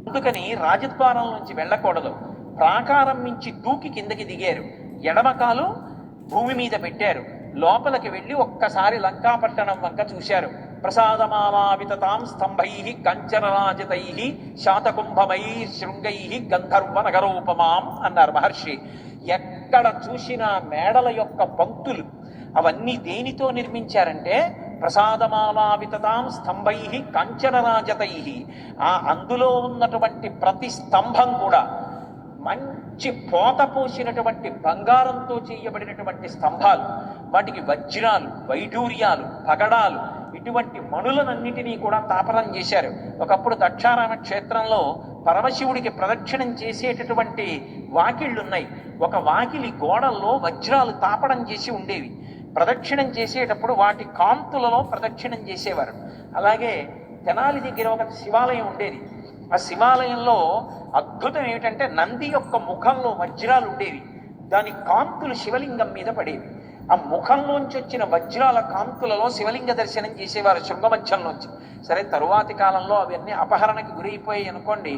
అందుకని రాజద్వారం నుంచి వెళ్ళకూడదు. ప్రాకారం నుంచి దూకి కిందకి దిగారు. ఎడమకాలు భూమి మీద పెట్టారు. లోపలికి వెళ్ళి ఒక్కసారి లంకాపట్టణం వంక చూశారు. ప్రసాదమాలావితాం స్తంభై కంచనరాజితై శాతకుంభమై శృంగై గంధర్వ నగరోపమాం అన్నారు మహర్షి. ఎక్కడ చూసినా మేడల యొక్క పంక్తులు అవన్నీ దేనితో నిర్మించారంటే ప్రసాదమాలావితాం స్తంభై కంచనరాజతై. అందులో ఉన్నటువంటి ప్రతి స్తంభం కూడా మంచి పోత పోసినటువంటి బంగారంతో చేయబడినటువంటి స్తంభాలు. వాటికి వజ్రాలు, వైఢూర్యాలు, పగడాలు, ఇటువంటి మణులనన్నిటినీ కూడా తాపనం చేశారు. ఒకప్పుడు దక్షారామ క్షేత్రంలో పరమశివుడికి ప్రదక్షిణం చేసేటటువంటి వాకిళ్ళున్నాయి. ఒక వాకిలి గోడల్లో వజ్రాలు తాపడం చేసి ఉండేవి. ప్రదక్షిణం చేసేటప్పుడు వాటి కాంతులలో ప్రదక్షిణం చేసేవారు. అలాగే తెనాలి దగ్గర ఒక శివాలయం ఉండేది. ఆ శివాలయంలో అద్భుతం ఏమిటంటే నంది యొక్క ముఖంలో వజ్రాలు ఉండేవి. దాని కాంతులు శివలింగం మీద పడేవి. ఆ ముఖంలోంచి వచ్చిన వజ్రాల కాంతులలో శివలింగ దర్శనం చేసేవారు శృంగమధ్యంలోంచి. సరే, తరువాతి కాలంలో అవన్నీ అపహరణకి గురైపోయాయి అనుకోండి.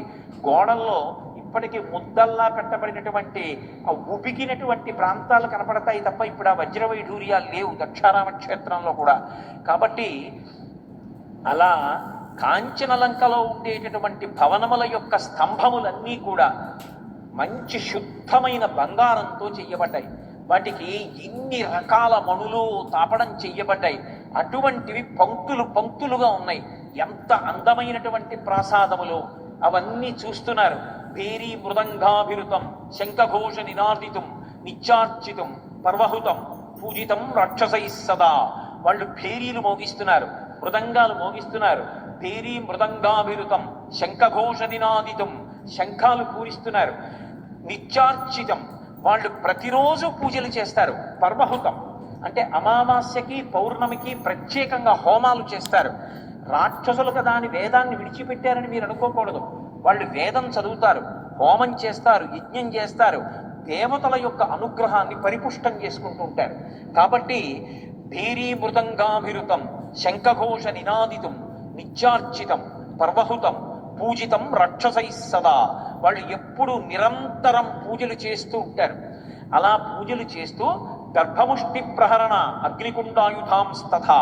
గోడల్లో ఇప్పటికీ ముద్దల్లా పెట్టబడినటువంటి ఆ ఉబికినటువంటి ప్రాంతాలు కనపడతాయి తప్ప ఇప్పుడు ఆ వజ్ర వైఢూర్యాలు లేవు దక్షారామ క్షేత్రంలో కూడా. కాబట్టి అలా కాంచనలంకలో ఉండేటటువంటి భవనముల యొక్క స్తంభములన్నీ కూడా మంచి శుద్ధమైన బంగారంతో చెయ్యబడ్డాయి. వాటికి ఇన్ని రకాల మణులు తాపడం చెయ్యబడ్డాయి. అటువంటివి పంక్తులు పంక్తులుగా ఉన్నాయి. ఎంత అందమైనటువంటి ప్రాసాదములు అవన్నీ చూస్తున్నారు. భేరీ మృదంగాభిరుతం శంఖఘోష నినాదితం నిత్యార్చితం పర్వహుతం పూజితం రాక్షసై సదా. వాళ్ళు భేరీలు మోగిస్తున్నారు, మృదంగాలు మోగిస్తున్నారు. భేరీ మృదంగాభిరుతం శంఖఘోష నినాదితం, శంఖాలు పూరిస్తున్నారు. నిత్యార్చితం, వాళ్ళు ప్రతిరోజు పూజలు చేస్తారు. పర్వహుతం అంటే అమావాస్యకి పౌర్ణమికి ప్రత్యేకంగా హోమాలు చేస్తారు. రాక్షసులు కదా అని వేదాన్ని విడిచిపెట్టారని మీరు అనుకోకూడదు. వాళ్ళు వేదం చదువుతారు, హోమం చేస్తారు, యజ్ఞం చేస్తారు, దేవతల యొక్క అనుగ్రహాన్ని పరిపుష్టం చేసుకుంటూ ఉంటారు. కాబట్టి భేరీ మృదంగాభిరుతం శంఖఘోష నినాదితం నిత్యార్చితం పర్వహుతం పూజితం రాక్షసై సదా. వాళ్ళు ఎప్పుడు నిరంతరం పూజలు చేస్తూ ఉంటారు. అలా పూజలు చేస్తూ గర్భముష్టి ప్రహరణ అగ్నికుండాయుధాంస్తథా.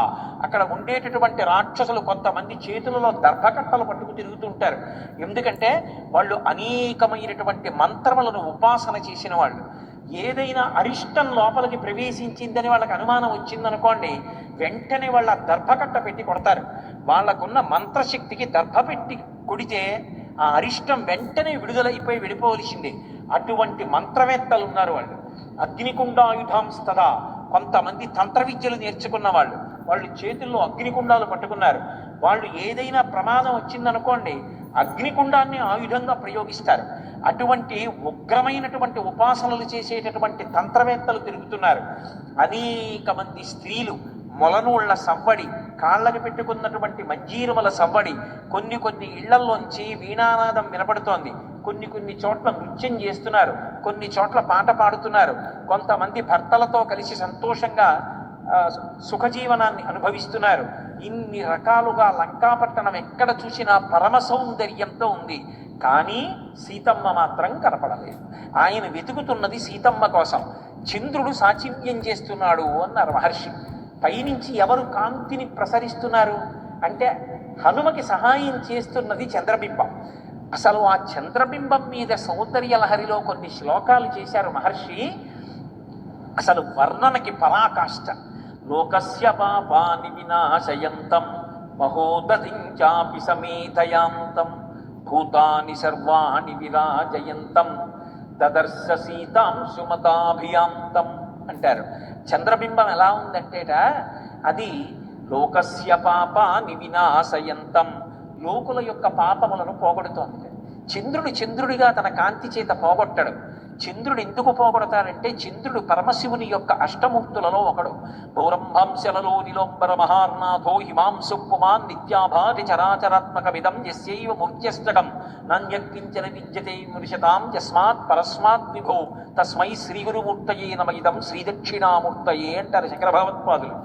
అక్కడ ఉండేటటువంటి రాక్షసులు కొంతమంది చేతులలో దర్భకట్టలు పట్టుకు తిరుగుతుంటారు. ఎందుకంటే వాళ్ళు అనేకమైనటువంటి మంత్రములను ఉపాసన చేసిన వాళ్ళు. ఏదైనా అరిష్టం లోపలికి ప్రవేశించిందని వాళ్ళకి అనుమానం వచ్చిందనుకోండి, వెంటనే వాళ్ళ దర్భకట్ట పెట్టి కొడతారు. వాళ్ళకున్న మంత్రశక్తికి దర్భ పెట్టి కొడితే ఆ అరిష్టం వెంటనే విడుదలైపోయి వెళ్ళిపోవలసిందే. అటువంటి మంత్రవేత్తలు ఉన్నారు వాళ్ళు. అగ్నికుండాయుధాంస్తదా. కొంతమంది తంత్ర విద్యలు నేర్చుకున్న వాళ్ళు, వాళ్ళు చేతుల్లో అగ్నికుండాలు పట్టుకున్నారు. వాళ్ళు ఏదైనా ప్రమాదం వచ్చిందనుకోండి, అగ్నికుండాన్ని ఆయుధంగా ప్రయోగిస్తారు. అటువంటి ఉగ్రమైనటువంటి ఉపాసనలు చేసేటటువంటి తంత్రవేత్తలు తిరుగుతున్నారు. అనేక మంది స్త్రీలు మొలనూళ్ల సవ్వడి, కాళ్ళకి పెట్టుకున్నటువంటి మంజీరముల సవ్వడి. కొన్ని కొన్ని ఇళ్లల్లోంచి వీణానాదం వినపడుతోంది. కొన్ని చోట్ల నృత్యం చేస్తున్నారు, కొన్ని చోట్ల పాట పాడుతున్నారు. కొంతమంది భర్తలతో కలిసి సంతోషంగా సుఖజీవనాన్ని అనుభవిస్తున్నారు. ఇన్ని రకాలుగా లంకాపట్టణం ఎక్కడ చూసినా పరమ సౌందర్యంతో ఉంది. కానీ సీతమ్మ మాత్రం కనపడలేదు. ఆయన వెతుకుతున్నది సీతమ్మ కోసం. చంద్రుడు సాచివ్యం చేస్తున్నాడు అన్నారు మహర్షి. పైనుంచి ఎవరు కాంతిని ప్రసరిస్తున్నారు అంటే హనుమకి సహాయం చేస్తున్నది చంద్రబింబం. అసలు ఆ చంద్రబింబం మీద సౌందర్య లహరిలో కొన్ని శ్లోకాలు చేశారు మహర్షి. అసలు వర్ణనకి పరాకాష్ట. లోకస్య పాపాని వినాశయంతం మహోదధించాపి సమేతయాంతం భూతాని సర్వాణి విరాజయంతం దదర్శ సీతాం సుమతాభియాంతం అంటారు. చంద్రబింబం ఎలా ఉందంటేట, అది లోకస్య పాపాని వినాశయంతం, లోకుల యొక్క పాపములను పోగొడుతోంది. చంద్రుడు చంద్రుడిగా తన కాంతి చేత పోగొట్టడు. చంద్రుడు ఎందుకు పోగొడతాడంటే చంద్రుడు పరమశివుని యొక్క అష్టమూర్తులలో ఒకడు. పౌరంభాంశలలో నిలోంబర మహార్నాథో హిమాంశు పుమాన్ నిత్యాభాతి చరాచరాత్మక విధం యస్యైవ మూర్త్యష్టకం నాన్యకించన విద్యతే మురిషతాం యస్మాత్ పరస్మాత్ విభో తస్మై శ్రీ గురుమూర్తయే నమ ఇదం శ్రీదక్షిణామూర్తయే అంటారు శంకర భగవత్పాదులు.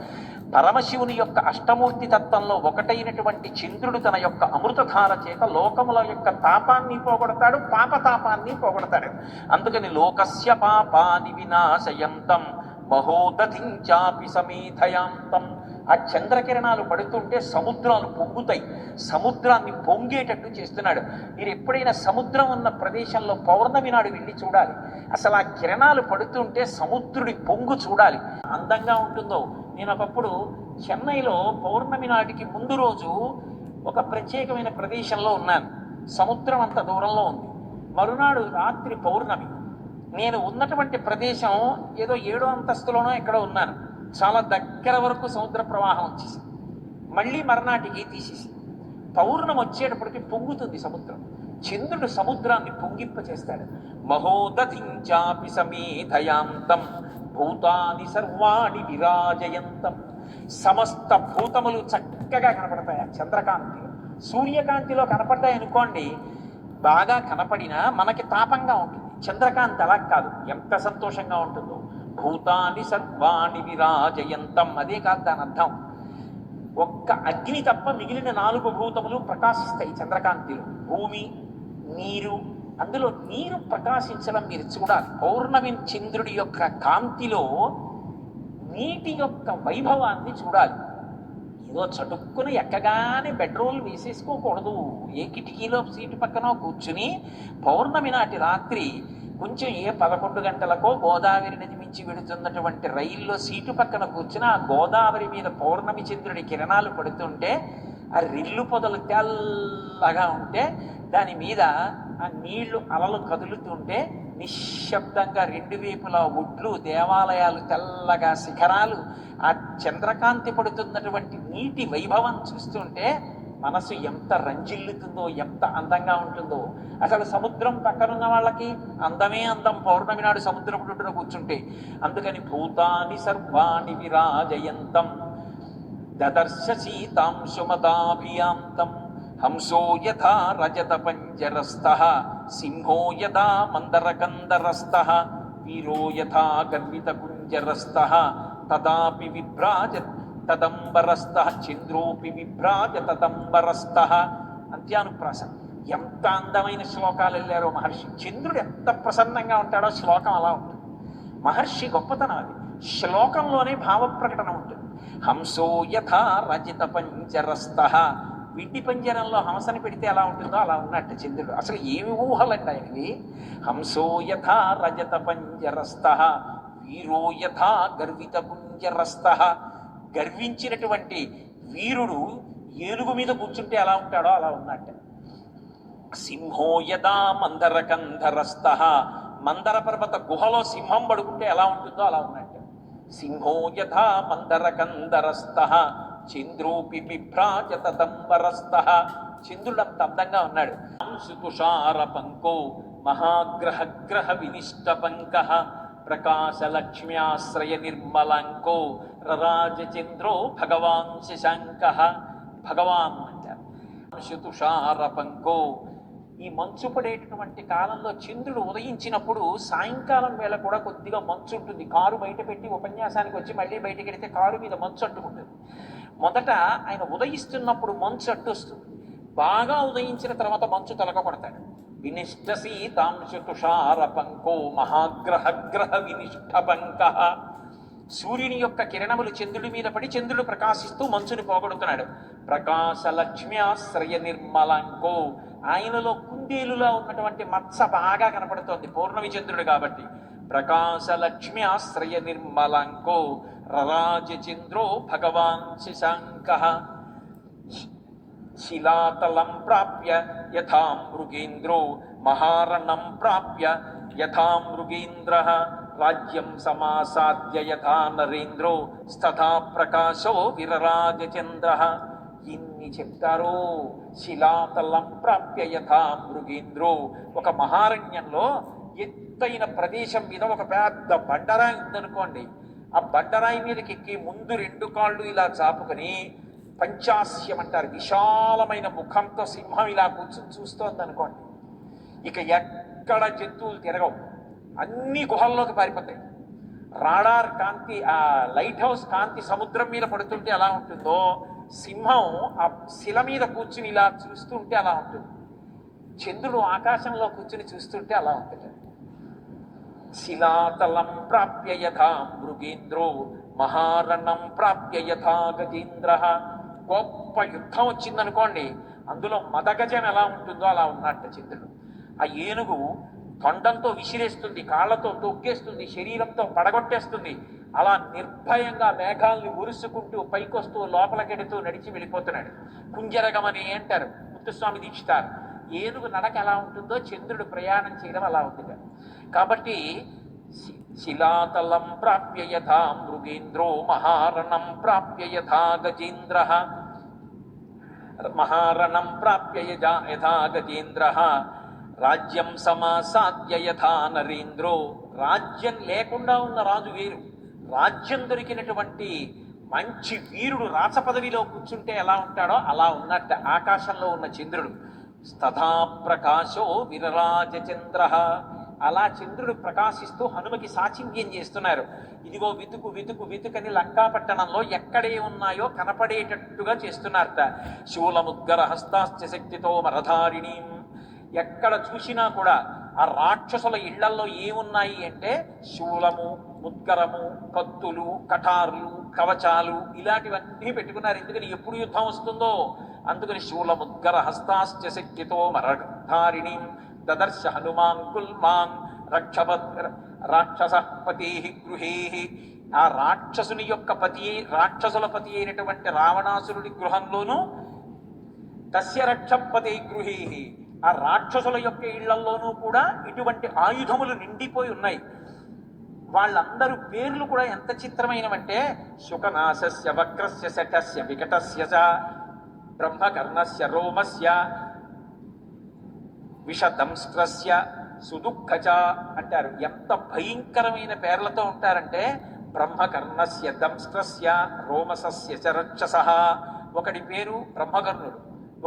పరమశివుని యొక్క అష్టమూర్తి తత్వంలో ఒకటైనటువంటి చంద్రుడు తన యొక్క అమృతధార చేత లోకముల యొక్క తాపాన్ని పోగొడతాడు, పాపతాపాన్ని పోగొడతాడు. అందుకని లోకస్య పాపాని వినాశయంతం మహోదధించాపి సమేధయాంతం. ఆ చంద్రకిరణాలు పడుతుంటే సముద్రాలు పొంగుతాయి, సముద్రాన్ని పొంగేటట్టు చేస్తున్నాడు. మీరు ఎప్పుడైనా సముద్రం ఉన్న ప్రదేశంలో పౌర్ణమి నాడు వెళ్ళి చూడాలి. అసలు ఆ కిరణాలు పడుతుంటే సముద్రుడి పొంగు చూడాలి, అందంగా ఉంటుందో. నేను ఒకప్పుడు చెన్నైలో పౌర్ణమి నాటికి ముందు రోజు ఒక ప్రత్యేకమైన ప్రదేశంలో ఉన్నాను. సముద్రం అంత దూరంలో ఉంది. మరునాడు రాత్రి పౌర్ణమి. నేను ఉన్నటువంటి ప్రదేశం ఏదో 7వ అంతస్తులోనో ఎక్కడో ఉన్నాను. చాలా దగ్గర వరకు సముద్ర ప్రవాహం వచ్చేసి మళ్ళీ మర్నాటికి తీసేసి పౌర్ణం వచ్చేటప్పటికి పొంగుతుంది సముద్రం. చంద్రుడు సముద్రాన్ని పొంగిప్ప చేస్తాడు. మహోదధించాపి సమేధయాంతం భూతాని సర్వాణి విరాజయంతం. సమస్త భూతములు చక్కగా కనపడతాయి ఆ చంద్రకాంతిలో. సూర్యకాంతిలో కనపడతాయి అనుకోండి, బాగా కనపడినా మనకి తాపంగా ఉంటుంది. చంద్రకాంతి అలా కాదు, ఎంత సంతోషంగా ఉంటుందో. భూతాని సర్వాణి విరాజయంతం, అదే కాదు దాని అర్థం. ఒక్క అగ్ని తప్ప మిగిలిన 4 భూతములు ప్రకాశిస్తాయి చంద్రకాంతిలో. భూమి, నీరు. అందులో నీరు ప్రకాశించడం మీరు చూడాలి. పౌర్ణమి చంద్రుడి యొక్క కాంతిలో నీటి యొక్క వైభవాన్ని చూడాలి. ఏదో చటుక్కున ఎక్కగానే బెడ్రోల్ వేసేసుకోకూడదు. ఏ కిటికీలో సీటు పక్కన కూర్చుని పౌర్ణమి నాటి రాత్రి కొంచెం 11 గంటలకో గోదావరి నది మించి వెడుతున్నటువంటి రైల్లో సీటు పక్కన కూర్చుని ఆ గోదావరి మీద పౌర్ణమి చంద్రుడి కిరణాలు పడుతుంటే ఆ రిల్లు పొదలు తెల్లగా ఉంటే దాని మీద ఆ నీళ్లు అలలు కదులుతుంటే నిశ్శబ్దంగా 2 వైపులా ఒడ్లు, దేవాలయాలు, తెల్లగా శిఖరాలు, ఆ చంద్రకాంతి పడుతున్నటువంటి నీటి వైభవం చూస్తుంటే మనసు ఎంత రంజిల్లుతుందో, ఎంత అందంగా ఉంటుందో. అసలు సముద్రం పక్కనున్న వాళ్ళకి అందమే అందం పౌర్ణమి నాడు సముద్రం ఒడ్డున కూర్చుంటే. అందుకని భూతాని సర్వాణి విరాజయంతం దదర్శ సీతాంశుమదాభియాంతం హంసో యథా రజత పంజరస్థః సింహో యథా మందరకందరస్థః వీరో యథా గర్విత కుంజరస్థః తదాపి విభ్రాజత్ తదంబరస్థః చంద్రోపి విభ్రాజ తదంబరస్థః. అంత్యానుప్రాస. ఎంత అందమైన శ్లోకాలు వెళ్ళారో మహర్షి. చంద్రుడు ఎంత ప్రసన్నంగా ఉంటాడో శ్లోకం అలా ఉంటుంది. మహర్షి గొప్పతనం అది. శ్లోకంలోనే భావ ప్రకటన ఉంటుంది. హంసో యథా రజిత పంజరస్థః. విడ్డి పంజరంలో హంసని పెడితే ఎలా ఉంటుందో అలా ఉన్నట్టు చంద్రుడు. అసలు ఏమి ఊహలండి ఆయనవి. హంసో యథా రజత పంజరస్థః వీరో యథా గర్విత కుంజరస్థః. గర్వించినటువంటి వీరుడు ఏనుగు మీద కూర్చుంటే ఎలా ఉంటాడో అలా ఉన్నట్టు. సింహో యథా మందరకంధరస్థః. మందర పర్వత గుహలో సింహం పడుకుంటే ఎలా ఉంటుందో అలా ఉన్నట్టు. సింహో యథా మందరకంధరస్థః చంద్రోపి బిభ్రాజ తదంబరస్థః. చంద్రుడు అంత అందంగా ఉన్నాడు. తుషార పంకో మహాగ్రహగ్రహ వినిష్ట పంకః ప్రకాశలక్ష్మ్యాశ్రయ నిర్మలాంకో రరాజచంద్రో భగవాన్ శశాంకః. భగవాన్ అంటారు. తుషార పంకో. ఈ మంచు పడేటటువంటి కాలంలో చంద్రుడు ఉదయించినప్పుడు సాయంకాలం వేళ కూడా కొద్దిగా మంచు ఉంటుంది. కారు బయట పెట్టి ఉపన్యాసానికి వచ్చి మళ్ళీ బయటకి వెళితే కారు మీద మంచు అట్టుకుంటుంది. మొదట ఆయన ఉదయిస్తున్నప్పుడు మంచు అట్టొస్తుంది. బాగా ఉదయించిన తర్వాత మంచు తొలగపడతాడు. వినిష్ట సీతాంశు తుషార పంకో మహాగ్రహగ్రహ వినిష్ట పంకః. సూర్యుని యొక్క కిరణములు చంద్రుడి మీద పడి చంద్రుడు ప్రకాశిస్తూ మంచుని పోగొడుతున్నాడు. ప్రకాశలక్ష్మ్యాశ్రయ నిర్మలాంకో. ఆయనలో కుందేలులా ఉన్నటువంటి మత్స బాగా కనపడుతోంది, పౌర్ణమి చంద్రుడు కాబట్టి. ప్రకాశలక్ష్మ్యాశ్రయ నిర్మలాంకో రరాజచంద్రో భగవాన్ శశాంకః. శిలాతలం ప్రాప్య యథా మృగేంద్రో మహారణం ప్రాప్య యథా మృగేంద్రః రాజ్యం సమాసాద్య యథా నరేంద్రో స్తథా ప్రకాశో విరరాజచంద్రః. ఇన్ని చెప్తారో. శిలాతలం ప్రాప్య యథా మృగేంద్రో. ఒక మహారణ్యంలో ఎత్తైన ప్రదేశం మీద ఒక పెద్ద బండరాయి ఉందనుకోండి. ఆ బండరాయి మీదకి ఎక్కి ముందు 2 కాళ్ళు ఇలా చాపుకొని పంచాస్యం అంటారు, విశాలమైన ముఖంతో సింహం ఇలా కూర్చుని చూస్తోంది అనుకోండి. ఇక ఎక్కడ జంతువులు తిరగవు, అన్ని గుహల్లోకి పారిపోతాయి. రాడార్ కాంతి, ఆ లైట్ హౌస్ కాంతి సముద్రం మీద పడుతుంటే ఎలా ఉంటుందో, సింహం ఆ శిల మీద కూర్చుని ఇలా చూస్తుంటే అలా ఉంటుంది, చంద్రుడు ఆకాశంలో కూర్చుని చూస్తుంటే అలా ఉంటుంది. శిలాతలం ప్రాప్య యథా మృగేంద్రో మహారణం ప్రాప్య యథా గజేంద్ర. గొప్ప యుద్ధం వచ్చిందనుకోండి, అందులో మదగజం ఎలా ఉంటుందో అలా ఉన్నట్టు చంద్రుడు. ఆ ఏనుగు తొండంతో విసిరేస్తుంది, కాళ్లతో తొక్కేస్తుంది, శరీరంతో పడగొట్టేస్తుంది. అలా నిర్భయంగా మేఘాల్ని ఉరుసుకుంటూ పైకొస్తూ లోపలికెడుతూ నడిచి వెళ్ళిపోతున్నాడు. కుంజరగమని అంటారు ముత్తుస్వామి దీక్షితారు. ఏనుగు నడక ఎలా ఉంటుందో చంద్రుడు ప్రయాణం చేయడం అలా ఉంటుంది. కాబట్టి శిలాతలం ప్రాప్య యథా మృగేంద్రో మహారణం ప్రాప్య యథా గజేంద్ర. మహారణం ప్రాప్య యథా గజేంద్ర రాజ్యం సమాసాద్య యథా నరేంద్రో. రాజ్యం లేకుండా ఉన్న రాజు వేరు, రాజ్యం దొరికినటువంటి మంచి వీరుడు రాచ పదవిలో కూర్చుంటే ఎలా ఉంటాడో అలా ఉన్నట్టు ఆకాశంలో ఉన్న చంద్రుడు. తథా ప్రకాశో విరరాజ చంద్ర. అలా చంద్రుడు ప్రకాశిస్తూ హనుమకి సాచివ్యం చేస్తున్నారు. ఇదిగో వెతుకు వెతుకు వెతుకని లంకాపట్టణంలో ఎక్కడే ఉన్నాయో కనపడేటట్టుగా చేస్తున్నారట. శూలముద్గర హస్తాశ్చ శక్తితో మరధారిణి. ఎక్కడ చూసినా కూడా ఆ రాక్షసుల ఇళ్లల్లో ఏమున్నాయి అంటే శూలము, ముద్గరము, కత్తులు, కఠారులు, కవచాలు ఇలాంటివన్నీ పెట్టుకున్నారు. ఎందుకని ఎప్పుడు యుద్ధం వస్తుందో అందుకని. శూలముద్గర హస్తాశ్చ శక్తితో మరధారిణి దదర్శ హనుమాన్ గుల్మాన్ రాక్షస పతి గృహే. ఆ రాక్షసుని యొక్క పతి, రాక్షసుల పతి అయినటువంటి రావణాసురుడి గృహంలోనూ తస్య రక్షపతి గృహే, ఆ రాక్షసుల యొక్క ఇళ్లల్లోనూ కూడా ఇటువంటి ఆయుధములు నిండిపోయి ఉన్నాయి. వాళ్ళందరూ పేర్లు కూడా ఎంత చిత్రమైనవంటే శుకనాశస్య వక్రస్య శఠస్య వికటస్య చ బ్రహ్మకర్ణస్య రోమస్య విషదంస్ట్రస్య సుదుఃఖచ అంటారు. ఎంత భయంకరమైన పేర్లతో ఉంటారంటే బ్రహ్మకర్ణస్య దంస్ట్రస్య రోమసస్య చ రక్షసః. ఒకడి పేరు బ్రహ్మకర్ణుడు,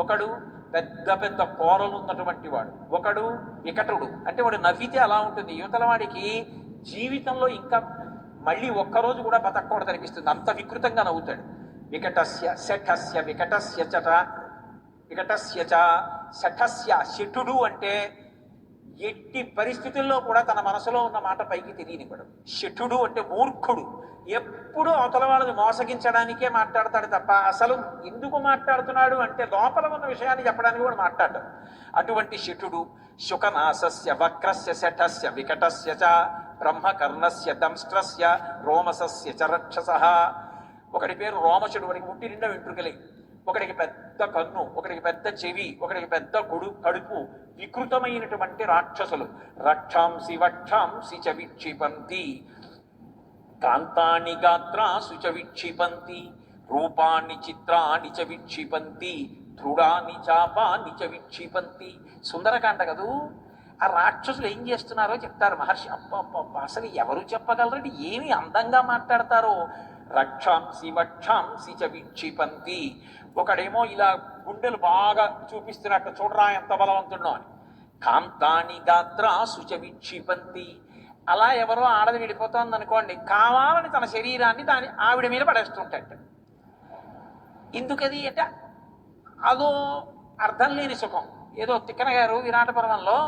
ఒకడు పెద్ద పెద్ద కోరలు ఉన్నటువంటి వాడు, ఒకడు వికటుడు అంటే వాడు నవ్వితే అలా ఉంటుంది. యువతల వాడికి జీవితంలో ఇంకా మళ్ళీ ఒక్కరోజు కూడా బతకూడదు అనిపిస్తుంది, అంత వికృతంగా నవ్వుతాడు. వికటస్య శఠస్య వికటస్య చట వికటస్య చ శఠస్య. శఠుడు అంటే ఎట్టి పరిస్థితుల్లో కూడా తన మనసులో ఉన్న మాట పైకి తెలియనివ్వడు. శఠుడు అంటే మూర్ఖుడు, ఎప్పుడూ అవతల వాళ్ళని మోసగించడానికే మాట్లాడతాడు తప్ప అసలు ఎందుకు మాట్లాడుతున్నాడు అంటే లోపల ఉన్న విషయాన్ని చెప్పడానికి కూడా మాట్లాడతాడు. అటువంటి శఠుడు. శుకనాశస్య వక్రస్య శఠస్య వికటస్య చ బ్రహ్మకర్ణస్య దంస్ట్రస్య రోమసస్య చ రక్షసః. ఒకడి పేరు రోమశుడు, వాడికి ముట్టి నిండా వెంట్రుకలే, ఒకడికి పెద్ద కన్ను, ఒకడికి పెద్ద చెవి, ఒకడికి పెద్ద కడుపు. వికృతమైనటువంటి రాక్షసులు. రక్షాంసి వక్షాంసి చ విక్షిపంతి కాంతాని గాత్రాసు చ విక్షిపంతి రూపాన్ని చిత్రాన్ని చ విక్షిపంతి దృఢాని చాపాన్ని చ విక్షిపంతి. సుందరకాండ కదూ. ఆ రాక్షసులు ఏం చేస్తున్నారో చెప్తారు మహర్షి. అప్ప అసలు ఎవరు చెప్పగలరండి ఏమి అందంగా మాట్లాడతారో. రక్షాంసి వక్షాంసి చ విక్షిపంతి. ఒకడేమో ఇలా గుండెలు బాగా చూపిస్తున్నట్టు, చూడరా ఎంత బలవంతుడో అని. కాంతాని గాత్రాసు చ విక్షిపంతి. అలా ఎవరో ఆడది విడిపోతుంది అనుకోండి, కావాలని తన శరీరాన్ని దాని ఆవిడ మీద పడేస్తుంటాట. ఎందుకది అంటే అదో అర్థం లేని సుఖం. ఏదో తిక్కన గారు విరాట పర్వంలో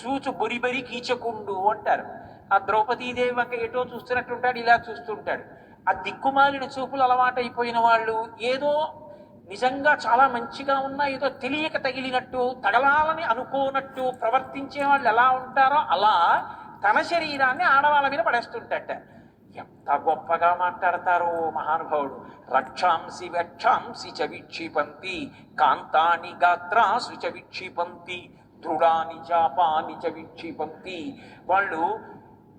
చూచు బొరిబరి కీచకుండు అంటారు. ఆ ద్రౌపదీదేవి వంక ఎటో చూస్తున్నట్టుంటాడు, ఇలా చూస్తుంటాడు. ఆ దిక్కుమాలిన చూపులు అలవాటైపోయిన వాళ్ళు ఏదో నిజంగా చాలా మంచిగా ఉన్నా ఏదో తెలియక తగిలినట్టు, తగలాలని అనుకోనట్టు ప్రవర్తించే వాళ్ళు ఎలా ఉంటారో అలా తన శరీరాన్ని ఆడవాళ్ళ మీద పడేస్తుంటట. ఎంత గొప్పగా మాట్లాడతారో మహానుభావుడు. రక్షాంసి వక్షాంసి చ విక్షిపంతి కాంతాని గాత్రాసు చ విక్షిపంతి దృఢాని చాపాని చ విక్షిపంతి. వాళ్ళు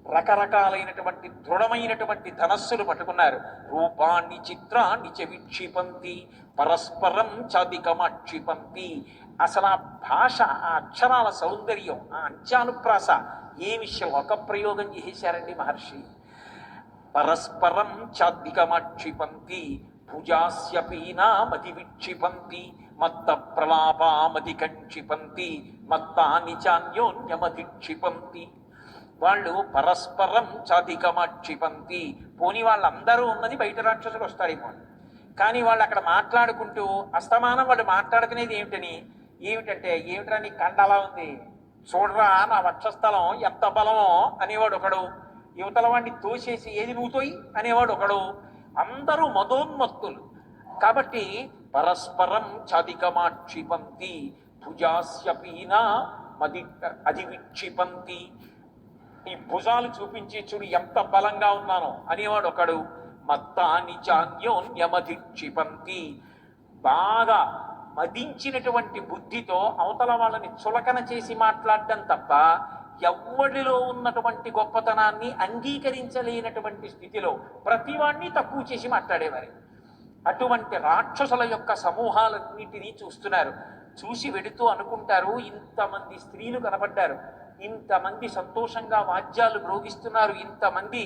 రకరకాలైనటువంటి దృఢమైనటువంటి ధనస్సులు పట్టుకున్నారు. రూపాన్ని చిత్రాన్ని చ విక్షిపంతి పరస్పరం చాదికమక్షిపంతి. అసలు ఆ భాష, ఆ అక్షరాల సౌందర్యం, ఆ అంత్యానుప్రాస ఏమి శ్లోక ప్రయోగం చేశారండి మహర్షి. పరస్పరం చాదికమక్షిపంతి భుజాస్య పీనామతి విక్షిపంతి మత్త ప్రలాపామతి కంక్షిపంతి మత్తాని చాన్యోన్యమతి క్షిపంతి. వాళ్ళు పరస్పరం చాతికమక్షిపంతి. పోని వాళ్ళందరూ ఉన్నది బయట రాక్షసులు వస్తారేమో, కానీ వాళ్ళు అక్కడ మాట్లాడుకుంటూ అస్తమానం వాళ్ళు మాట్లాడుకునేది ఏమిటంటే ఏమిట్రా నీ కండ అలా ఉంది, చూడరా నా వక్షస్థలం ఎంత బలమో అనేవాడు ఒకడు, యువతల వాడిని తోసేసి ఏది నువ్వు తోయి అనేవాడు ఒకడు. అందరూ మదోన్మత్తులు కాబట్టి పరస్పరం చాదికమాక్షిపంతి భుజాస్యపీనా మది అధివిక్షిపంతి. ఈ భుజాలు చూపించి చూడు ఎంత బలంగా ఉన్నానో అనేవాడు ఒకడు. మత్తాని చాన్యోన్యమధిక్షిపంతి. బాగా మదించినటువంటి బుద్ధితో అవతల వాళ్ళని చులకన చేసి మాట్లాడడం తప్ప ఎవ్వడిలో ఉన్నటువంటి గొప్పతనాన్ని అంగీకరించలేనటువంటి స్థితిలో ప్రతివాణ్ణి తక్కువ చేసి మాట్లాడేవారు. అటువంటి రాక్షసుల యొక్క సమూహాలన్నిటినీ చూస్తున్నారు. చూసి వెడుతూ అనుకుంటారు, ఇంతమంది స్త్రీలు కనబడ్డారు, ఇంతమంది సంతోషంగా వాద్యాలు మ్రోగిస్తున్నారు, ఇంతమంది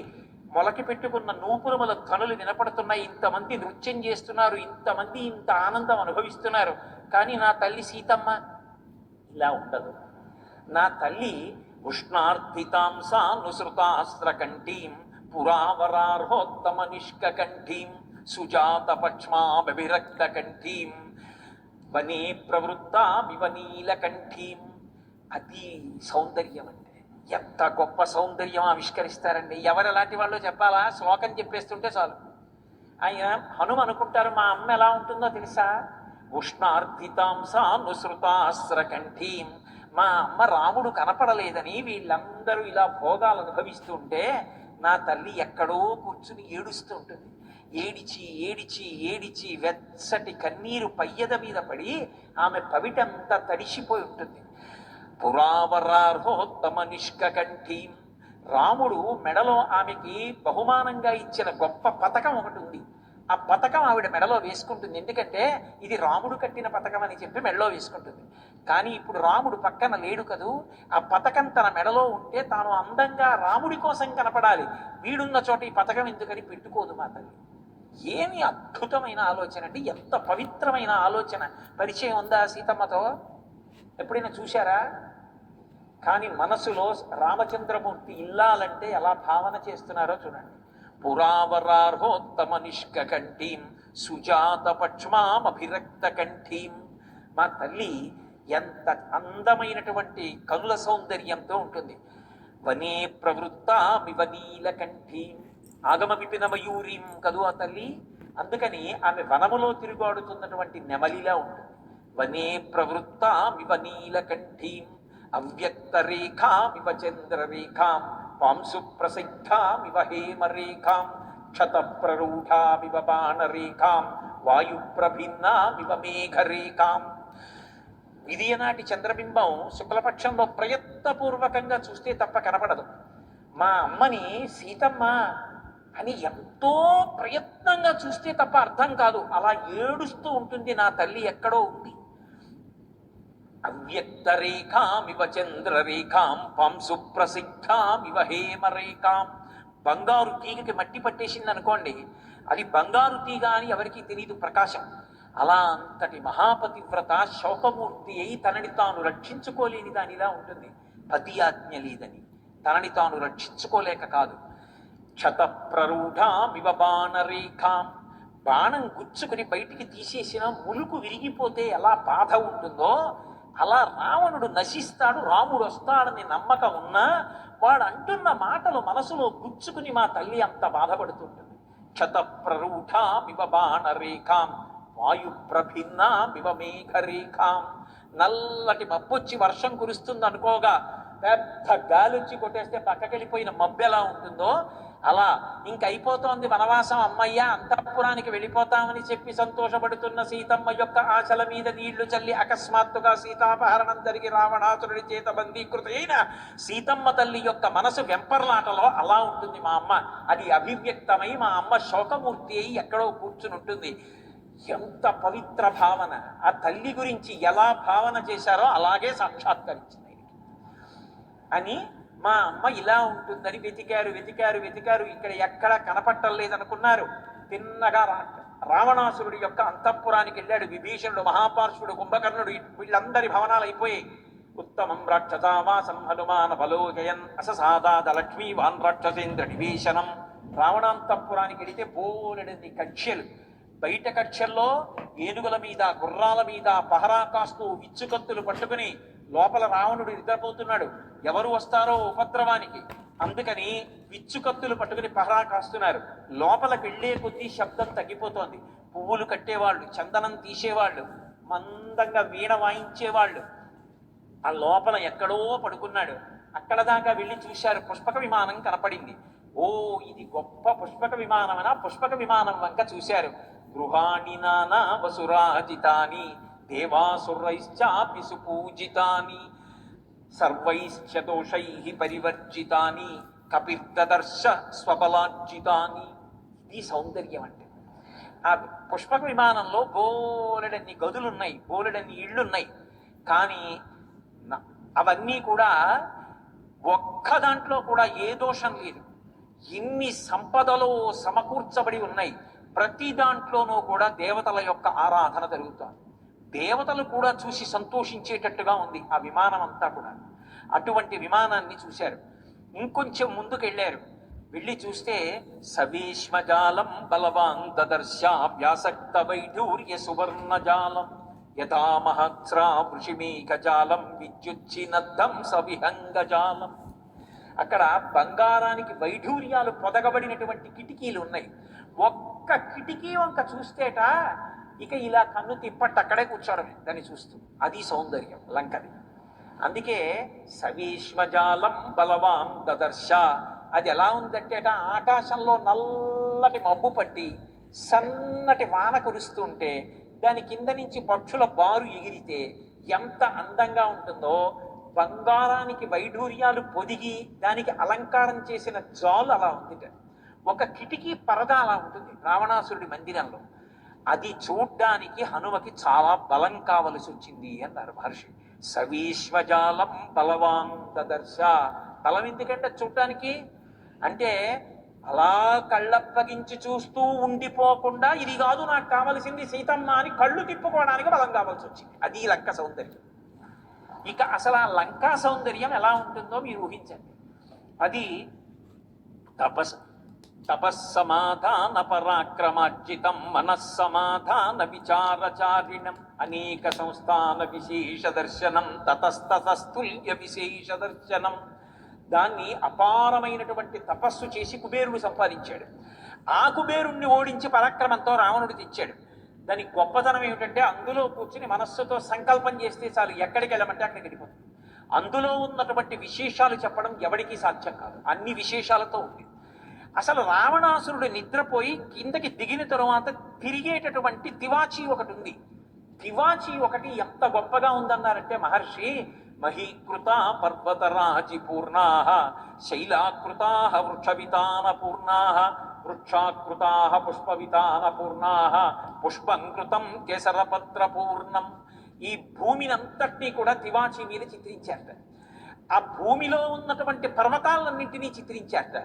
మొలకి పెట్టుకున్న నూపురముల ధ్వనులు వినపడుతున్నాయి, ఇంతమంది నృత్యం చేస్తున్నారు, ఇంతమంది ఇంత ఆనందం అనుభవిస్తున్నారు. కానీ నా తల్లి సీతమ్మ ఇలా ఉండదు. నా తల్లి ఉష్ణార్థితాంసానుసృతాస్త్రకంఠీం పురావరార్హోత్తమ నిష్కంఠీం సుజాత పక్ష్మాభిరక్త కంఠీం వనే ప్రవృత్త వివనీలకంఠీం. అది సౌందర్యం అంటే. ఎంత గొప్ప సౌందర్యం ఆవిష్కరిస్తారండి. ఎవరు ఎలాంటి వాళ్ళు చెప్పాలా, శ్లోకం చెప్పేస్తుంటే చాలు. ఆయన హనుమ అనుకుంటారు మా అమ్మ ఎలా ఉంటుందో తెలుసా, ఉష్ణార్థితాంసానుసృతాస్త్రకంఠీం. మా అమ్మ రాముడు కనపడలేదని వీళ్ళందరూ ఇలా భోగాలు అనుభవిస్తుంటే నా తల్లి ఎక్కడో కూర్చుని ఏడుస్తూ ఉంటుంది. ఏడిచి ఏడిచి ఏడిచి వెచ్చటి కన్నీరు పయ్యద మీద పడి ఆమె పవిటంతా తడిసిపోయి ఉంటుంది. పురావరార్హోత్తమ నిష్కంఠీం. రాముడు మెడలో ఆమెకి బహుమానంగా ఇచ్చిన గొప్ప పతకం ఒకటి ఉంది. ఆ పతకం ఆవిడ మెడలో వేసుకుంటుంది. ఎందుకంటే ఇది రాముడు కట్టిన పతకం అని చెప్పి మెడలో వేసుకుంటుంది. కానీ ఇప్పుడు రాముడు పక్కన లేడు కదూ, ఆ పతకం తన మెడలో ఉంటే తాను అందంగా రాముడి కోసం కనపడాలి. వీడున్న చోట ఈ పతకం ఎందుకని పెట్టుకోదు మా తల్లి. ఏమి అద్భుతమైన ఆలోచన అండి, ఎంత పవిత్రమైన ఆలోచన. పరిచయం ఉందా సీతమ్మతో? ఎప్పుడైనా చూశారా? కానీ మనసులో రామచంద్రమూర్తి ఇల్లాలంటే ఎలా భావన చేస్తున్నారో చూడండి. పురావరార్హోత్తమ నిష్కంఠీం సుజాత పక్ష్మాభిరక్త కంఠీం. మా తల్లి ఎంత అందమైనటువంటి కనుల సౌందర్యంతో ఉంటుంది. వనే ప్రవృత్త వివనీలకంఠీం. ఆగమ విపిన మయూరీం కదు ఆ తల్లి. అందుకని ఆమె వనములో తిరుగాడుతున్నటువంటి నెమలిలా ఉంటుంది. వనే ప్రవృత్త వివనీలకంఠీం అవ్యక్త రేఖామివ చంద్రరేఖాం పాంసు ప్రసిద్ధామివ హేమరేఖాం క్షత ప్రరూఢామివ బాణరేఖాం వాయు ప్రభిన్నామివ మేఘరేఖాం. విదియనాటి చంద్రబింబం శుక్లపక్షంలో ప్రయత్నపూర్వకంగా చూస్తే తప్ప కనపడదు. మా అమ్మని సీతమ్మ అని ఎంతో ప్రయత్నంగా చూస్తే తప్ప అర్థం కాదు. అలా ఏడుస్తూ ఉంటుంది. నా తల్లి ఎక్కడో ఉంది. అవ్యక్త రేఖామివ చంద్రరేఖాం పాంసు ప్రసిద్ధామివ హేమరేఖాం. బంగారు తీగకి మట్టి పట్టేసింది అనుకోండి, అది బంగారు తీగ అని ఎవరికీ తెలియదు ప్రకాశం. అలా అంతటి మహాపతివ్రత శోకమూర్తి అయి తనని తాను రక్షించుకోలేని దానిలా ఉంటుంది. పతి ఆజ్ఞ లేదని తనని తాను రక్షించుకోలేక కాదు. క్షత ప్రరూఢామివ బాణరేఖాం. బాణం గుచ్చుకుని బయటికి తీసేసిన ములుకు విరిగిపోతే ఎలా బాధ ఉంటుందో అలా రావణుడు నశిస్తాడు, రాముడు వస్తాడని నమ్మకం ఉన్నా వాడు అంటున్న మాటలు మనసులో గుచ్చుకుని మా తల్లి అంత బాధపడుతుంటుంది. క్షత ప్రరూఢామివ బాణరేఖాం వాయు ప్రభిన్నామివ మేఘరేఖాం. నల్లటి మబ్బొచ్చి వర్షం కురుస్తుంది అనుకోగా పెద్ద గాలొచ్చి కొట్టేస్తే పక్కకెళ్ళిపోయిన మబ్బు ఎలా ఉంటుందో అలా ఇంక అయిపోతోంది వనవాసం, అమ్మయ్య అంతఃపురానికి వెళ్ళిపోతామని చెప్పి సంతోషపడుతున్న సీతమ్మ యొక్క ఆశల మీద నీళ్లు చల్లి అకస్మాత్తుగా సీతాపహరణం జరిగి రావణాసురుడి చేత బందీకృత అయిన సీతమ్మ తల్లి యొక్క మనసు వెంపర్లాటలో అలా ఉంటుంది మా అమ్మ. అది అభివ్యక్తమై మా అమ్మ శోకమూర్తి అయి ఎక్కడో కూర్చుని ఉంటుంది. ఎంత పవిత్ర భావన! ఆ తల్లి గురించి ఎలా భావన చేశారో అలాగే సాక్షాత్కరించింది అని. మా అమ్మ ఇలా ఉంటుందని వెతికారు వెతికారు వెతికారు, ఇక్కడ ఎక్కడా కనపట్టలేదనుకున్నారు. తిన్నగా రావణాసురుడి యొక్క అంతఃపురానికి వెళ్ళాడు. విభీషణుడు, మహాపార్శ్వుడు, కుంభకర్ణుడు వీళ్ళందరి భవనాలు అయిపోయాయి. ఉత్తమం రాక్షసావాసం హనుమాన బలోజయన్ అససాదాదలక్ష్మీవాన్ రాక్షసేంద్ర నివేశనం. రావణాంతపురానికి వెళితే బోలెడన్ని కక్ష్యలు, బయట కక్ష్యల్లో ఏనుగుల మీద గుర్రాల మీద పహరా కాస్తూ విచ్చుకత్తులు పట్టుకుని లోపల రావణుడు నిద్రపోతున్నాడు, ఎవరు వస్తారో ఉపద్రవానికి, అందుకని విచ్చుకత్తులు పట్టుకుని పహరా కాస్తున్నారు. లోపలికి వెళ్లే కొద్దీ శబ్దం తగ్గిపోతోంది. పువ్వులు కట్టేవాళ్ళు, చందనం తీసేవాళ్ళు, మందంగా వీణ వాయించేవాళ్ళు ఆ లోపల ఎక్కడో పడుకున్నాడు. అక్కడ దాకా వెళ్ళి చూశారు, పుష్పక విమానం కనపడింది. ఓ, ఇది గొప్ప పుష్పక విమానం అని పుష్పక విమానం వంక చూశారు. గృహాణి నానా వసురాజితాని దేవాసురైశ్చాపి సుపూజితాని సర్వైశ్చ దోషై పరివర్జితాని కపిర్దర్శ స్వబలార్జితాని. ఇది సౌందర్యం అంటే. ఆ పుష్పక విమానంలో బోలెడన్ని గదులున్నాయి, బోలెడన్ని ఇళ్ళున్నాయి. కానీ అవన్నీ కూడా ఒక్క దాంట్లో కూడా ఏ దోషం లేదు. ఇన్ని సంపదలు సమకూర్చబడి ఉన్నాయి. ప్రతి దాంట్లోనూ కూడా దేవతల యొక్క ఆరాధన జరుగుతుంది. దేవతలు కూడా చూసి సంతోషించేటట్టుగా ఉంది ఆ విమానం అంతా కూడా. అటువంటి విమానాన్ని చూశారు. ఇంకొంచెం ముందుకు వెళ్ళారు. వెళ్ళి చూస్తే సవీష్మజాలం బలవాన్ దదర్శ వ్యాసక్త వైఢూర్య సువర్ణజాలం యథా మహత్స్రా వృషిమీకజాలం విద్యుచ్చినద్దం సవిహంగజాలం. అక్కడ బంగారానికి వైఢూర్యాలు పొదగబడినటువంటి కిటికీలు ఉన్నాయి. ఒక్క కిటికీ వంక చూస్తేట ఇక ఇలా కన్ను తిప్పట్టు అక్కడే కూర్చోవడమే దాన్ని చూస్తూ. అది సౌందర్యం లంకది. అందుకే సవీష్మజాలం బలవాన్ దదర్శ. అది ఎలా ఉందంటేట ఆకాశంలో నల్లటి మబ్బు పట్టి సన్నటి వాన కురుస్తుంటే దాని కింద నుంచి పక్షుల బారు ఎగిరితే ఎంత అందంగా ఉంటుందో, బంగారానికి వైఢూర్యాలు పొదిగి దానికి అలంకారం చేసిన జాలు అలా ఉంది. ఒక కిటికీ పరద అలా ఉంటుంది రావణాసురుడి మందిరంలో. అది చూడ్డానికి హనుమకి చాలా బలం కావలసి వచ్చింది అన్నారు మహర్షి. సవీశ్వజాలం బలవాన్ దదర్శ. బలం ఎందుకంటే చూడ్డానికి అంటే అలా కళ్ళప్పగించి చూస్తూ ఉండిపోకుండా ఇది కాదు నాకు కావలసింది సీతమ్మ అని కళ్ళు తిప్పుకోవడానికి బలం కావాల్సి వచ్చింది. అది లంక సౌందర్యం. ఇక అసలు ఆ లంకా సౌందర్యం ఎలా ఉంటుందో మీరు ఊహించండి. అది తపస్సమాధాన పరాక్రమార్జితం మనస్సమాధాన విచారచారిణం అనేక సంస్థాన విశేష దర్శనం తతస్తతుల్య విశేష దర్శనం. దాన్ని అపారమైనటువంటి తపస్సు చేసి కుబేరుడు సంపాదించాడు. ఆ కుబేరుణ్ణి ఓడించి పరాక్రమంతో రావణుడు తెచ్చాడు. దాని గొప్పతనం ఏమిటంటే అందులో కూర్చుని మనస్సుతో సంకల్పం చేస్తే చాలు, ఎక్కడికి వెళ్ళమంటే అక్కడికి వెళ్ళిపోతుంది. అందులో ఉన్నటువంటి విశేషాలు చెప్పడం ఎవరికీ సాధ్యం కాదు. అన్ని విశేషాలతో ఉంది. అసలు రావణాసురుడు నిద్రపోయి కిందకి దిగిన తరువాత తిరిగేటటువంటి తివాచీ ఒకటి ఉంది. తివాచీ ఒకటి ఎంత గొప్పగా ఉందన్నారంటే మహర్షి, మహీకృత పర్వతరాజి పూర్ణా శైలాకృతా వృక్షవితాన పూర్ణా వృక్షాకృతా పుష్పవితాన పూర్ణా పుష్పంకృతం కేసరపత్ర పూర్ణం. ఈ భూమిని అంతటినీ కూడా తివాచీ మీద చిత్రించారట. ఆ భూమిలో ఉన్నటువంటి పర్వతాలన్నింటినీ చిత్రించారట.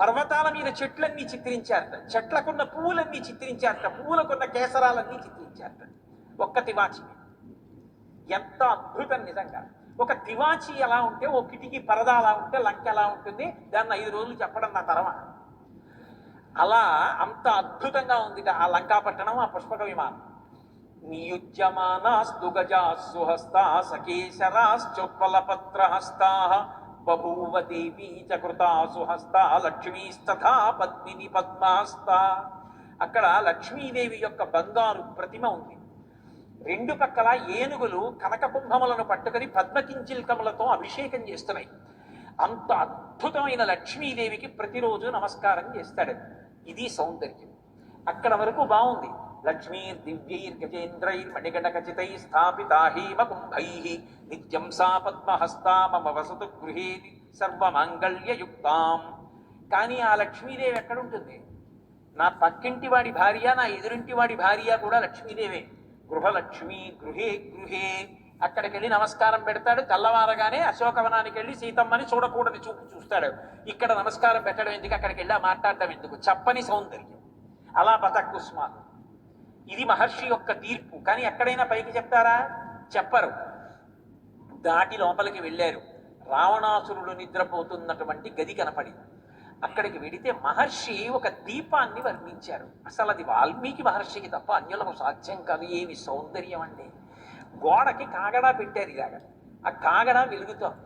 పర్వతాల మీద చెట్లన్నీ చిత్రించారట. చెట్లకున్న పువ్వులన్నీ చిత్రించారట. పువ్వులకున్న కేసరాలన్నీ చిత్రించారట ఒక్క తివాచి. ఎంత అద్భుతం నిజంగా. ఒక తివాచి ఎలా ఉంటే, ఓ కిటికీ పరద అలా ఉంటే లంక ఎలా ఉంటుంది, దాన్ని 5 రోజులు చెప్పడం నా తరమా. అలా అంత అద్భుతంగా ఉంది ఆ లంకాపట్టణం, ఆ పుష్పక విమానం. నియుజ్యమానాస్తు గజాస్సు హస్తా సకేశరాశ్చోత్పలపత్రహస్తా బభూవ దేవీ చ కృతాసు హస్తా లక్ష్మీస్తథా పద్మిని పద్మాస్తా. అక్కడ లక్ష్మీదేవి యొక్క బంగారు ప్రతిమ ఉంది. 2 పక్కల ఏనుగులు కనక కుంభములను పట్టుకొని పద్మకించిల్కములతో అభిషేకం చేస్తున్నాయి. అంత అద్భుతమైన లక్ష్మీదేవికి ప్రతిరోజు నమస్కారం చేస్తాడు. ఇది సౌందర్యం. అక్కడ వరకు బాగుంది. లక్ష్మీర్ దివ్యైర్గజేంద్రైర్ మణిగణకచితై స్థాపితా హేమ కుంభై నిత్యం సా పద్మహస్తా మమ వసతు గృహే సర్వమాంగళ్యయుక్తాం. కానీ ఆ లక్ష్మీదేవి ఎక్కడుంటుంది? నా పక్కింటి వాడి భార్య, నా ఎదురింటి వాడి భార్య కూడా లక్ష్మీదేవే. గృహలక్ష్మి గృహే గృహే. అక్కడికి వెళ్ళి నమస్కారం పెడతాడు. తెల్లవారగానే అశోకవనానికి వెళ్ళి సీతమ్మని చూడకూడని చూపు చూస్తాడు. ఇక్కడ నమస్కారం పెట్టడం ఎందుకు, అక్కడికి వెళ్ళి మాట్లాడటం ఎందుకు? చెప్పని సౌందర్యం. అలా బతక్కుస్మాత్. ఇది మహర్షి యొక్క తీర్పు. కానీ ఎక్కడైనా పైకి చెప్తారా? చెప్పరు. దాటి లోపలికి వెళ్ళారు. రావణాసురుడు నిద్రపోతున్నటువంటి గది కనపడింది. అక్కడికి వెడితే మహర్షి ఒక దీపాన్ని వర్ణించారు. అసలు అది వాల్మీకి మహర్షికి తప్ప అన్యులకు సాధ్యం కాదు. ఏమి సౌందర్యం అండి! గోడకి కాగడా పెట్టారు ఇలాగా. ఆ కాగడా వెలుగుతోంది.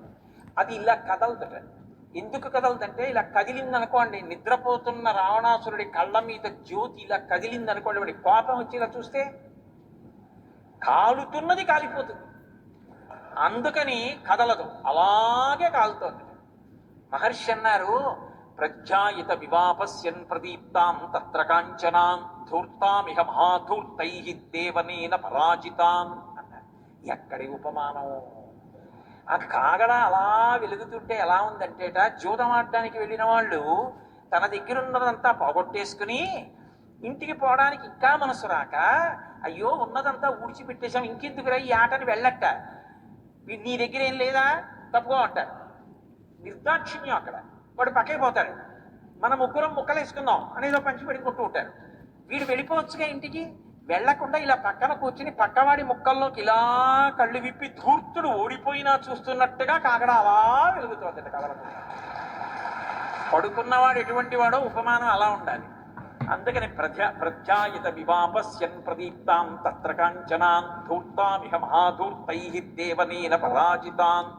అది ఇలా కదలదట. ఎందుకు కదలదంటే ఇలా కదిలిందనుకోండి, నిద్రపోతున్న రావణాసురుడి కళ్ళ మీద జ్యోతి ఇలా కదిలిందనుకోండి, వాడి కోపం వచ్చి ఇలా చూస్తే కాలుతున్నది కాలిపోతుంది. అందుకని కదలదు, అలాగే కాలుతోంది. మహర్షి అన్నారు, ప్రజ్ఞాయిత వివాపస్యన్ ప్రదీప్తాం తత్ర కాంచనాం ధూర్తామిహ మహాధూర్తై దేవనేన పరాజితాం అన్నారు. ఎక్కడి ఉపమానం! ఆ కాగడ అలా వెలుగుతుంటే ఎలా ఉందంటేట, జూదమాడడానికి వెళ్ళిన వాళ్ళు తన దగ్గరున్నదంతా పోగొట్టేసుకుని ఇంటికి పోవడానికి ఇంకా మనసు రాక, అయ్యో ఉన్నదంతా ఊడ్చిపెట్టేశాం ఇంకెందుకురా ఈ ఆటని వెళ్ళక్క, నీ దగ్గర ఏం లేదా తప్పుకో అంటారు. నిర్దాక్షిణ్యం అక్కడ. వాడు పక్కకి పోతాడు. మన ముగ్గురం ముక్కలేసుకుందాం అనేదో పంచి పెట్టుకుంటూ ఉంటారు. వీడు వెళ్ళిపోవచ్చుగా ఇంటికి. వెళ్లకుండా ఇలా పక్కన కూర్చుని పక్కవాడి ముక్కల్లోకి ఇలా కళ్ళు విప్పి ధూర్తుడు ఓడిపోయినా చూస్తున్నట్టుగా కాగడ అలా వెలుగుతుంది కదలకుండా. పడుకున్నవాడు ఎటువంటి వాడో ఉపమానం అలా ఉండాలి. అందుకని ప్రధ్యాయిత వివాపస్యన్ ప్రదీప్తాం తత్ర కాంచనాన్ ధూర్తామిహ మహాధూర్తై దేవనేన పరాజితాన్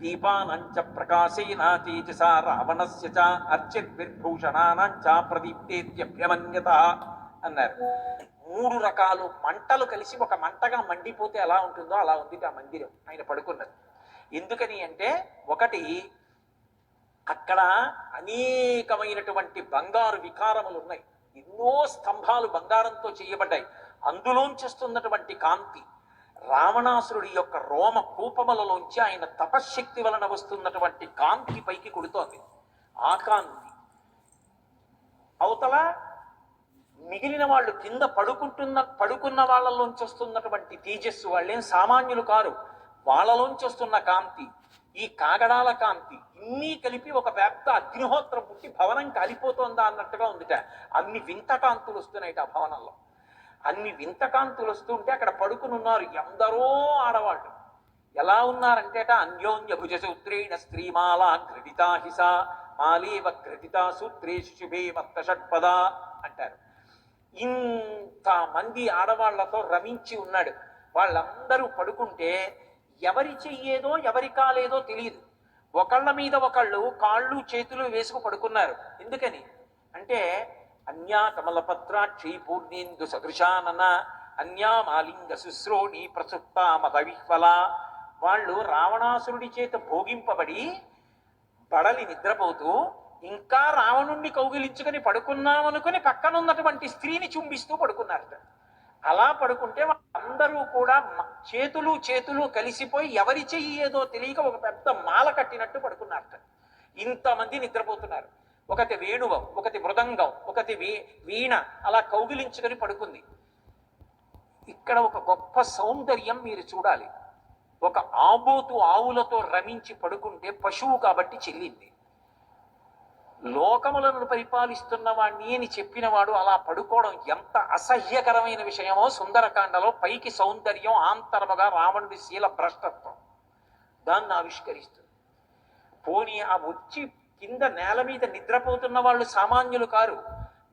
దీపానంచ ప్రకాశేన తేజసా రావణస్య చ అర్చిద్విర్భూషణానాంచ ప్రదీప్తేత్యభ్యమన్యత అన్నారు. 3 రకాలు మంటలు కలిసి ఒక మంటగా మండిపోతే ఎలా ఉంటుందో అలా ఉంది ఆ మందిరం ఆయన పడుకున్నది. ఎందుకని అంటే, ఒకటి అక్కడ అనేకమైనటువంటి బంగారు వికారములు ఉన్నాయి. ఎన్నో స్తంభాలు బంగారంతో చేయబడ్డాయి. అందులోంచి వస్తున్నటువంటి కాంతి రావణాసురుడి యొక్క రోమ కూపములలోంచి ఆయన తపశ్శక్తి వలన వస్తున్నటువంటి కాంతి పైకి కొడుతోంది. ఆ కాంతి అవతల మిగిలిన వాళ్ళు కింద పడుకున్న వాళ్ళలోంచి వస్తున్నటువంటి తేజస్సు, వాళ్ళేం సామాన్యులు కారు, వాళ్ళలోంచి వస్తున్న కాంతి, ఈ కాగడాల కాంతి, ఇన్ని కలిపి ఒక పెద్ద అగ్నిహోత్రం పుట్టి భవనం కాలిపోతోందా అన్నట్టుగా ఉందిట. అన్ని వింత కాంతులు వస్తున్నాయిట ఆ భవనంలో. అన్ని వింత కాంతులు వస్తుంటే అక్కడ పడుకుని ఉన్నారు ఎందరో ఆడవాళ్ళు. ఎలా ఉన్నారంటేట, అన్యోన్య భుజ సూత్రేణ స్త్రీమాల గ్రటితా హిస మాలేవ గ్రటితా సూత్రేషు శుభే మత్త షట్పద అంటారు. ఇంతమంది ఆడవాళ్లతో రమించి ఉన్నాడు. వాళ్ళందరూ పడుకుంటే ఎవరి చెయ్యేదో ఎవరి కాలేదో తెలియదు. ఒకళ్ళ మీద ఒకళ్ళు కాళ్ళు చేతులు వేసుకు పడుకున్నారు. ఎందుకని అంటే, అన్యా కమలపత్రాక్షి పూర్ణేందు సదృశానన అన్యా మాలింగ శుశ్రోణి ప్రసుప్త మదవిహ్వల. వాళ్ళు రావణాసురుడి చేత భోగింపబడి బడలి నిద్రపోతూ ఇంకా రావణుణ్ణి కౌగిలించుకొని పడుకున్నామనుకుని పక్కనున్నటువంటి స్త్రీని చుంబిస్తూ పడుకున్నారట. అలా పడుకుంటే వాళ్ళందరూ కూడా చేతులు కలిసిపోయి ఎవరి చెయ్యి ఏదో తెలియక ఒక పెద్ద మాల కట్టినట్టు పడుకున్నారట. ఇంతమంది నిద్రపోతున్నారు. ఒకటి వేణువం, ఒకటి మృదంగం, ఒకటి వీణ అలా కౌగిలించుకొని పడుకుంది. ఇక్కడ ఒక గొప్ప సౌందర్యం మీరు చూడాలి. ఒక ఆబోతు ఆవులతో రమించి పడుకుంటే పశువు కాబట్టి చెల్లింది. లోకములను పరిపాలిస్తున్న వాణ్ణి అని చెప్పినవాడు అలా పడుకోవడం ఎంత అసహ్యకరమైన విషయమో సుందరకాండలో పైకి సౌందర్యం, ఆంతరముగా రావణుడి శీల భ్రష్టత్వం దాన్ని ఆవిష్కరిస్తుంది. పోనీ ఆ వచ్చి కింద నేల మీద నిద్రపోతున్న వాళ్ళు సామాన్యులు కారు.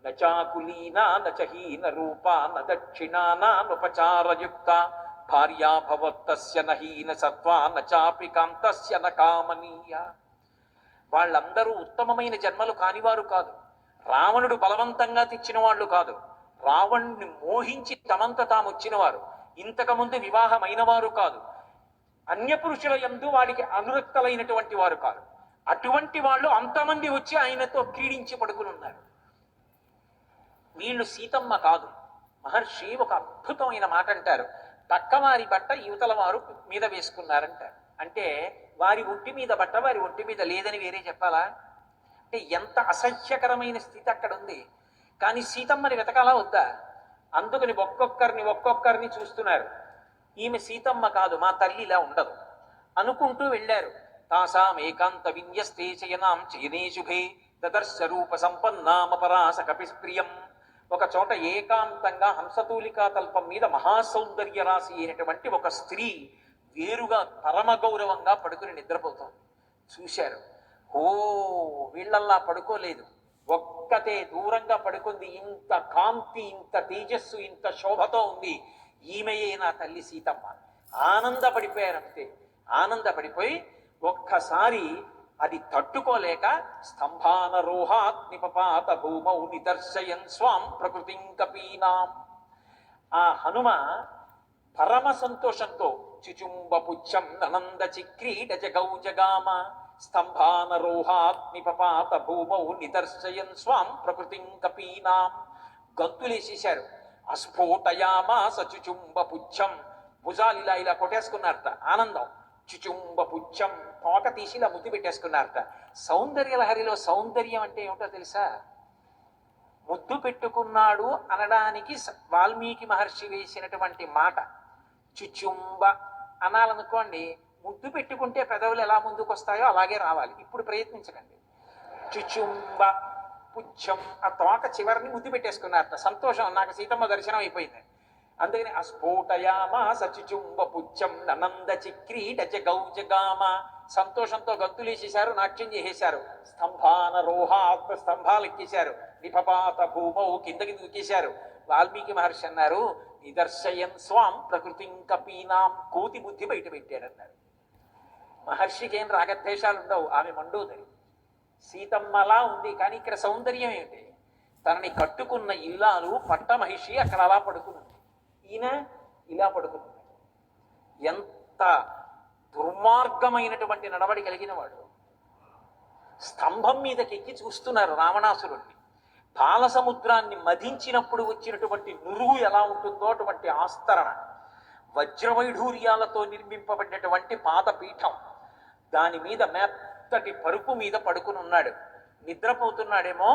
నచాకులీన నచహీన రూప నదక్షిణాన నుపచారయుక్త భార్యాభవత్తస్య నహీన సత్వ నచాపి కాంతస్య నకామనీయ. వాళ్ళందరూ ఉత్తమమైన జన్మలు కానివారు కాదు. రావణుడు బలవంతంగా తెచ్చిన వాళ్ళు కాదు. రావణుని మోహించి తమంత తాము వచ్చిన వారు. ఇంతకుముందు వివాహమైన వారు కాదు. అన్యపురుషుల యందు వాడికి అనురక్తలైనటువంటి వారు కాదు. అటువంటి వాళ్ళు అంతమంది వచ్చి ఆయనతో క్రీడించి పడుకుని ఉన్నారు. వీళ్ళు సీతమ్మ కాదు. మహర్షి ఒక అద్భుతమైన మాట అంటారు. పక్కవారి బట్ట యువతల వారు మీద వేసుకున్నారంటారు. అంటే వారి ఒంటి మీద బట్ట వారి ఒంటి మీద లేదని వేరే చెప్పాలా? అంటే ఎంత అసహ్యకరమైన స్థితి అక్కడ ఉంది. కానీ సీతమ్మని వెతకాలా వద్దా? అందుకని ఒక్కొక్కరిని చూస్తున్నారు. ఈమె సీతమ్మ కాదు, మా తల్లి ఇలా ఉండదు అనుకుంటూ వెళ్ళారు. తాసాం ఏకాంత విన్యస్తే చయనాం చయనే శుభే దదర్శ రూప సంపన్నామపరాస కపిస్ప్రియం. ఒక చోట ఏకాంతంగా హంసతూలికా తల్పం మీద మహాసౌందర్య రాశి అయినటువంటి ఒక స్త్రీ వేరుగా పరమ గౌరవంగా పడుకుని నిద్రపోతోంది. చూశారు, ఓ వీళ్ళల్లా పడుకోలేదు, ఒక్కతే దూరంగా పడుకుంది, ఇంత కాంతి, ఇంత తేజస్సు, ఇంత శోభతో ఉంది, ఈమెయే నా తల్లి సీతమ్మ. ఆనందపడిపోయారంతే. ఆనందపడిపోయి ఒక్కసారి అది తట్టుకోలేక స్తంభానరోహాత్ నిపపాత భూమౌ నిదర్శయన్ స్వాం ప్రకృతిం కపీనాం. ఆ హనుమ పరమ సంతోషంతో చుచుంబ పుచ్చం ననంద చిక్రీడ జగౌ జగామ స్తంభానరోహాత్ నిపపాత భూమౌ నిదర్శయన్ స్వాం ప్రకృతిం కపీనాం. గంతులేసేశారు. అస్ఫోటయామా సచుచుంబ పుచ్చం, భుజాలు ఇలా ఇలా కొట్టేసుకున్నారట ఆనందం. చుచుంబ పుచ్చం, తోక తీసి ఇలా ముద్దు పెట్టేసుకున్నారట. సౌందర్య లహరిలో సౌందర్యం అంటే ఏమిటో తెలుసా? ముద్దు పెట్టుకున్నాడు అనడానికి వాల్మీకి మహర్షి వేసినటువంటి మాట. చుచుంబ అనాలనుకోండి, ముద్దు పెట్టుకుంటే పెదవులు ఎలా ముందుకు వస్తాయో అలాగే రావాలి. ఇప్పుడు ప్రయత్నించకండి. చుచుంబ పుచ్చం, ఆ తోక చివరిని ముద్దు పెట్టేసుకున్నారట. సంతోషం, నాకు సీతమ్మ దర్శనం అయిపోయింది. అందుకని అస్ఫోటయామా సచుచుంబ పుచ్చం ననంద చిక్రీడ జగౌ జగామ. సంతోషంతో గంతులేసేశారు, నాట్యం చేసేశారు. స్తంభానరోహాత్, స్తంభాలు ఎక్కేశారు. నిపపాత భూమౌ, కిందకి దూకేశారు. వాల్మీకి మహర్షి అన్నారు, నిదర్శయన్ స్వాం ప్రకృతిం కపీనాం, కోతి బుద్ధి బయట పెట్టాడన్నారు. మహర్షికి ఏం రాగద్వేషాలు ఉండవు, ఆమె మండోదరి. సీతమ్మలా ఉంది, కానీ ఇక్కడ సౌందర్యం ఏమిటి? తనని కట్టుకున్న ఇల్లాలు పట్టమహిషి అక్కడ అలా పడుకుని, ఈయన ఇలా పడుకున్నాడు. ఎంత దుర్మార్గమైనటువంటి నడవడి కలిగిన వాడు! స్తంభం మీదకెక్కి చూస్తున్నారు రావణాసురుణ్ణి. పాలసముద్రాన్ని మధించినప్పుడు వచ్చినటువంటి నురుగు ఎలా ఉంటుందో అటువంటి ఆస్తరణ, వజ్రవైఢూర్యాలతో నిర్మింపబడినటువంటి పాదపీఠం, దాని మీద మెత్తటి పరుపు మీద పడుకుని ఉన్నాడు. నిద్రపోతున్నాడేమో,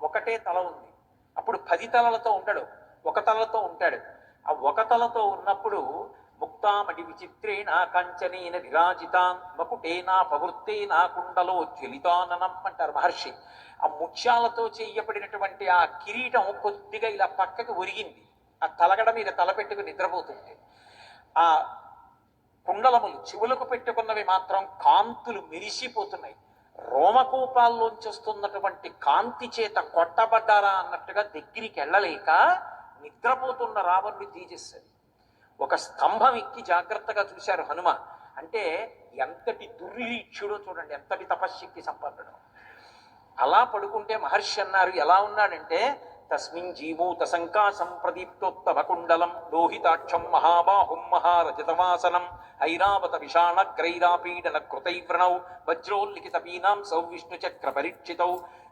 ఒకటే తల ఉంది. అప్పుడు 10 తలలతో ఉండడు, ఒక తలతో ఉంటాడు. ఆ ఒక తలతో ఉన్నప్పుడు ముక్తామటి విచిత్రేణ కంచనేన విరాజితాన్ మకుటేనా పవృత్తేనా కుండలో జ్వలితాననం అంటారు మహర్షి. ఆ ముత్యాలతో చేయబడినటువంటి ఆ కిరీటం కొద్దిగా ఇలా పక్కకి ఒరిగింది. ఆ తలగడ మీద తల పెట్టుకుని నిద్రపోతుంటే ఆ కుండలములు చెవులకు పెట్టుకున్నవి మాత్రం కాంతులు మెరిసిపోతున్నాయి. రోమకూపాల్లోంచి వస్తున్నటువంటి కాంతి చేత కొట్టబడ్డారా అన్నట్టుగా దగ్గరికి వెళ్ళలేక నిద్రపోతున్న రావణుడి తేజస్సు. ఒక స్తంభం ఎక్కి జాగ్రత్తగా చూశారు హనుమ. అంటే ఎంతటి దుర్లీక్షుడో చూడండి, ఎంతటి తపశ్శక్తి సంపన్నుడు. అలా పడుకుంటే మహర్షి అన్నారు, ఎలా ఉన్నాడంటే తస్మిన్ జీమూత సంకాశం ప్రదీప్తోత్తమకుండలం లోహితాక్షం మహాబాహుం మహారజతవాసనం ఐరావత విషాణగ్రైరాపీడన కృతైవ్రణౌ వజ్రోల్లిఖిత పీనాం సౌ విష్ణుచక్ర పరీక్షితౌ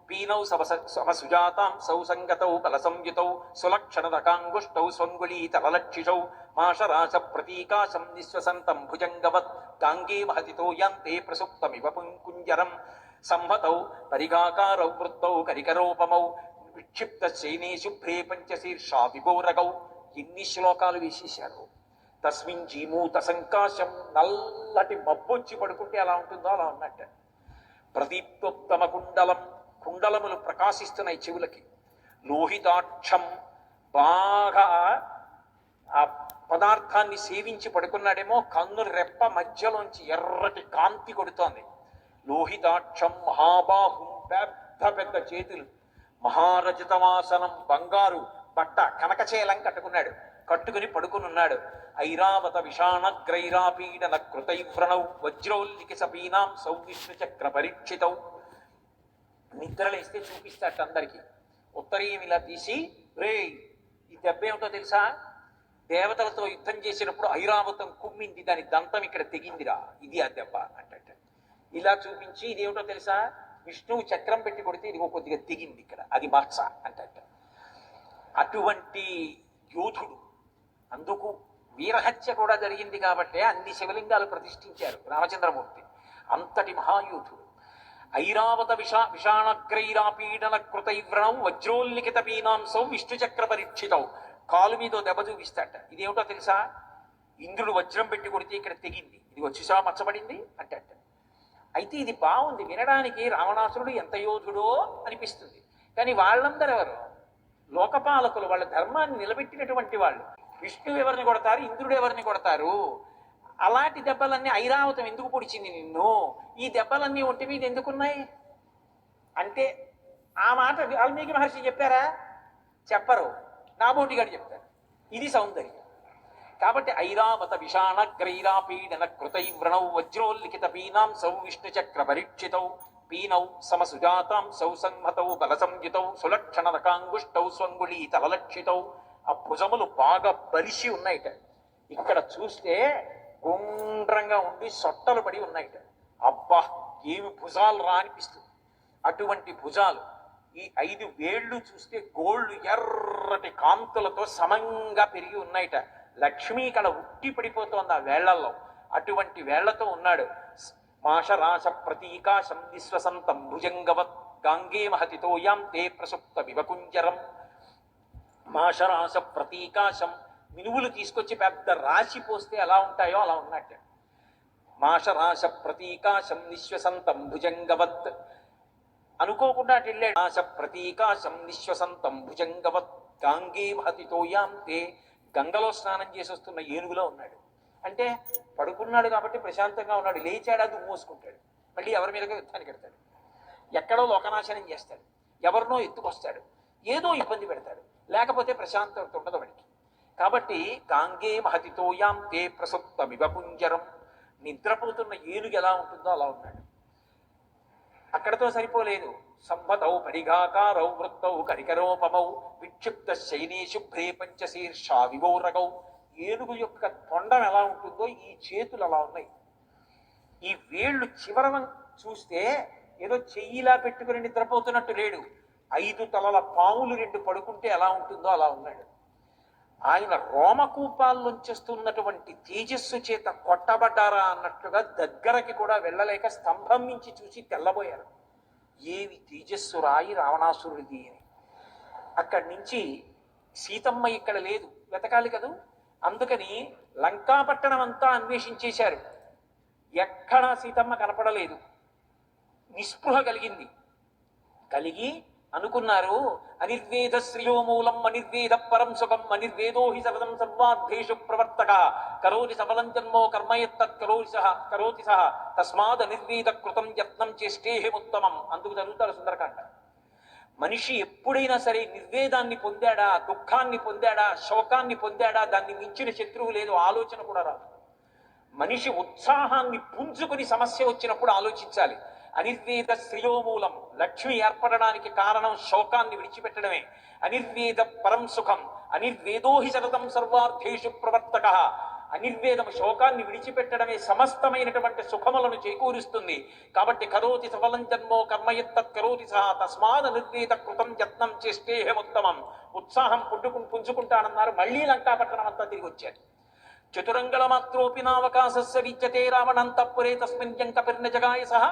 పీనౌ సమసుజాతాం సౌసంగతౌ బలసంయుతౌ సులక్షణదకాంగుష్టౌ స్వంగుళీతలలక్షిషౌ మాషరాశ ప్రతీకాశం నిశ్వసంతం భుజంగవత్ గాంగే మహతితో యాంతే ప్రసుప్తమివ కుంజరం సంహతౌ పరిగాకారౌ వృత్తౌ కరికరోపమౌ విక్షిప్త శైనే శుభ్రే పంచశీర్షా విభోరగౌ. ఎన్ని శ్లోకాలు వేసేశారు. తస్మిన్ జీమూత సంకాశం, నల్లటి మబ్బొచ్చి పడుకుంటే ఎలా ఉంటుందో అలా ఉన్నట్ట. ప్రదీప్తోత్తమ కుండలం, కుండలములు ప్రకాశిస్తున్నాయి చెవులకి. లోహితాక్షం, బాగా ఆ పదార్థాన్ని సేవించి పడుకున్నాడేమో, కన్ను రెప్ప మధ్యలోంచి ఎర్రటి కాంతి కొడుతోంది. లోహితాక్షం మహాబాహుం, పెద్ద పెద్ద చేతులు. మహారజతవాసనం, బంగారు బట్ట కనకచేలం కట్టుకున్నాడు, కట్టుకుని పడుకునున్నాడు. ఐరావత విషాణగ్రైరాపీడన కృతైవ్రణౌ వజ్రోల్లికి సపీనాం సౌవిష్ణు చక్ర పరీక్షితౌ. నిద్రలేస్తే చూపిస్తాట అందరికీ. ఉత్తరీయం ఇలా తీసి, రే ఈ దెబ్బ ఏమిటో తెలుసా? దేవతలతో యుద్ధం చేసినప్పుడు ఐరావతం కుమ్మింది, దాని దంతం ఇక్కడ తెగిందిరా, ఇది ఆ దెబ్బ అంటట. ఇలా చూపించి, ఇదేమిటో తెలుసా? విష్ణువు చక్రం పెట్టి కొడితే ఇది కొద్దిగా తెగింది ఇక్కడ, అది మత్స అంటట. అటువంటి యోధుడు. అందుకు వీరహత్య కూడా జరిగింది కాబట్టే అన్ని శివలింగాలు ప్రతిష్ఠించారు రామచంద్రమూర్తి. అంతటి మహాయోధుడు. ఐరావత విషాణగ్రైరాపీడన కృతైవ్రణం వజ్రోల్లిఖిత పీనాంసౌ విష్ణుచక్ర పరీక్షితౌ. కాలు మీద దెబ్బ చూపిస్తాట. ఇదేమిటో తెలుసా? ఇంద్రుడు వజ్రం పెట్టి కొడితే ఇక్కడ తెగింది, ఇది వచ్చేసా మచ్చబడింది అంటట. అయితే ఇది బాగుంది వినడానికి, రావణాసురుడు ఎంత యోధుడో అనిపిస్తుంది. కానీ వాళ్ళందరూ ఎవరు? లోకపాలకులు, వాళ్ళ ధర్మాన్ని నిలబెట్టినటువంటి వాళ్ళు. విష్ణువు ఎవరిని కొడతారు, ఇంద్రుడు ఎవరిని కొడతారు? అలాంటి దెబ్బలన్నీ ఐరావతం ఎందుకు పొడిచింది నిన్ను, ఈ దెబ్బలన్నీ ఒంటి మీద ఎందుకున్నాయి అంటే ఆ మాట వాల్మీకి మహర్షి చెప్పారా? చెప్పరు, నాబోటిగాడు చెప్తారు. ఇది సౌందర్యం. కాబట్టి ఐరావత విషాణగ్రైరాపీడన కృతైవ్రణౌ వజ్రోల్లిఖిత పీనాం సౌ విష్ణు చక్ర పరీక్షితౌ పీనౌ సమసుజాతాం సౌ సంహతౌ బల సంయుతౌ సులక్షణ నకాంగుష్టౌ స్వంగుళీ తలలక్షితౌ. ఆ భుజములు బాగా బలిసి ఉన్నాయిట. ఇక్కడ చూస్తే గుండ్రంగా ఉండి సొట్టలు పడి ఉన్నాయిట. అబ్బా ఏమి భుజాలు రా అనిపిస్తుంది. అటువంటి భుజాలు. ఈ 5 వేళ్ళు చూస్తే గోళ్ళు ఎర్రటి కాంతులతో సమంగా పెరిగి ఉన్నాయిట. లక్ష్మీ కళ ఉట్టి పడిపోతోంది ఆ వేళ్లలో. అటువంటి వేళ్లతో ఉన్నాడు. మాషరాశ ప్రతీకాశం విశ్వసంతం భుజంగవత్ గాంగే మహతితోయాం తే ప్రసుప్త వివకుంజరం. మాషరాశ ప్రతీకాశం, మినువులు తీసుకొచ్చి పెద్ద రాశి పోస్తే ఎలా ఉంటాయో అలా ఉన్నట్టు. మాషరాశ ప్రతీకాశం నిశ్వసంతం భుజంగవత్. అనుకోకుండా అటు వెళ్ళాడు. ఆశ ప్రతీకాశం నిశ్వసంతం భుజంగవత్ గాంగే మహతితోయాం తే. గంగలో స్నానం చేసి వస్తున్న ఏనుగులో ఉన్నాడు. అంటే పడుకున్నాడు కాబట్టి ప్రశాంతంగా ఉన్నాడు. లేచాడా దుమ్ము మోసుకుంటాడు, మళ్ళీ ఎవరి మీదగా యుద్ధానికి వెళ్తాడు, ఎక్కడో లోకనాశనం చేస్తాడు, ఎవరినో ఎత్తుకొస్తాడు, ఏదో ఇబ్బంది పెడతాడు, లేకపోతే ప్రశాంతత ఉండదు వాడికి. కాబట్టి గాంగే మహతితోయాం తే ప్రసుప్త వివకుంజరం. నిద్రపోతున్న ఏనుగు ఎలా ఉంటుందో అలా ఉన్నాడు. అక్కడతో సరిపోలేదు. సంపతౌ పరిఘాకారౌ వృత్తౌ కరికరోపమౌ విక్షిప్త శైనీ శుభ్రే పంచశీర్షా వివోరగౌ. ఏనుగు యొక్క తొండం ఎలా ఉంటుందో ఈ చేతులు అలా ఉన్నాయి. ఈ వేళ్ళు చివరన చూస్తే ఏదో చెయ్యిలా పెట్టుకుని నిద్రపోతున్నట్టు లేడు. 5 తలల పాములు 2 పడుకుంటే ఎలా ఉంటుందో అలా ఉన్నాడు. ఆయన రోమకూపాల్లోంచేస్తున్నటువంటి తేజస్సు చేత కొట్టబడ్డారా అన్నట్టుగా దగ్గరకి కూడా వెళ్ళలేక స్తంభం నుంచి చూసి తెల్లబోయారు. ఏవి తేజస్సు రాయి రావణాసురుడిది అని. అక్కడి నుంచి సీతమ్మ ఇక్కడ లేదు, వెతకాలి కదూ. అందుకని లంకాపట్టణం అంతా అన్వేషించేశారు. ఎక్కడా సీతమ్మ కనపడలేదు. నిస్పృహ కలిగి అనుకున్నారు, అనిర్వేద శ్రియోమూలం అనిర్వేద పరం సుఖం అనిర్వేదో హి సర్వం సర్వార్థేషు ప్రవర్తక కరోతి సబలం జన్మో కర్మయత్తత్ కరోతి సహ తస్మాద్ అనిర్వేద కృతం యత్నం చేష్టేహముత్తమం. అందుకు చదువుతారు సుందరకాండ. మనిషి ఎప్పుడైనా సరే నిర్వేదాన్ని పొందాడా, దుఃఖాన్ని పొందాడా, శోకాన్ని పొందాడా, దాన్ని మించిన శత్రువు లేదు, ఆలోచన కూడా రాదు. మనిషి ఉత్సాహాన్ని పుంజుకుని సమస్య వచ్చినప్పుడు ఆలోచించాలి. అనిర్వేద శ్రియోమూలం, లక్ష్మి ఏర్పడడానికి కారణం శోకాన్ని విడిచిపెట్టడమే. అనిర్వేద పరం సుఖం అనిర్వేదోహి సతతం సర్వార్థేషు ప్రవర్తక. అనిర్వేదం శోకాన్ని విడిచిపెట్టడమే సమస్తమైనటువంటి సుఖములను చేకూరుస్తుంది. కాబట్టి కరోతి సఫలం జన్మో కర్మయత్తత్ కరోతి సహ తస్మాద్ అనిర్వేద కృతం యత్నం చేష్టేహముత్తమం. ఉత్సాహం పుంజుకుంటానన్నారు. మళ్ళీ లంకాపట్టణం అంతా తిరిగి వచ్చారు. చతురంగళ మాత్రోపి నావకాశస్య విద్యతే రావణంతఃపురే తస్మిన్ యంకపిర్నజగాయ సహ.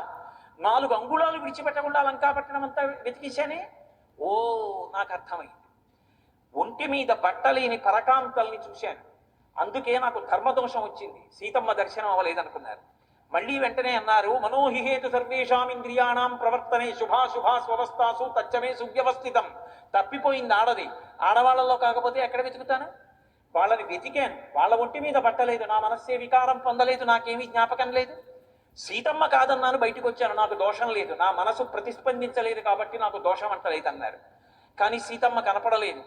4 అంగుళాలు విడిచిపెట్టకుండా లంకాపట్టణం అంతా వెతికేశానే. ఓ నాకు అర్థమైంది. ఒంటి మీద బట్టలేని పరకాంతల్ని చూశాను, అందుకే నాకు ధర్మదోషం వచ్చింది, సీతమ్మ దర్శనం అవ్వలేదనుకున్నారు. మళ్ళీ వెంటనే అన్నారు, మనోహిహేతు సర్వేషాం ఇంద్రియాణం ప్రవర్తనే శుభాశుభా స్వవస్థాసు తచ్చమే సువ్యవస్థితం. తప్పిపోయింది ఆడది. ఆడవాళ్లలో కాకపోతే ఎక్కడ వెతుకుతాను? వాళ్ళని వెతికాను, వాళ్ళ ఒంటి మీద బట్టలేదు, నా మనస్సే వికారం పొందలేదు, నాకేమీ జ్ఞాపకం లేదు. సీతమ్మ కాదన్నాను, బయటికి వచ్చాను, నాకు దోషం లేదు, నా మనసు ప్రతిస్పందించలేదు కాబట్టి నాకు దోషం అంటలేదు అన్నారు. కానీ సీతమ్మ కనపడలేదు.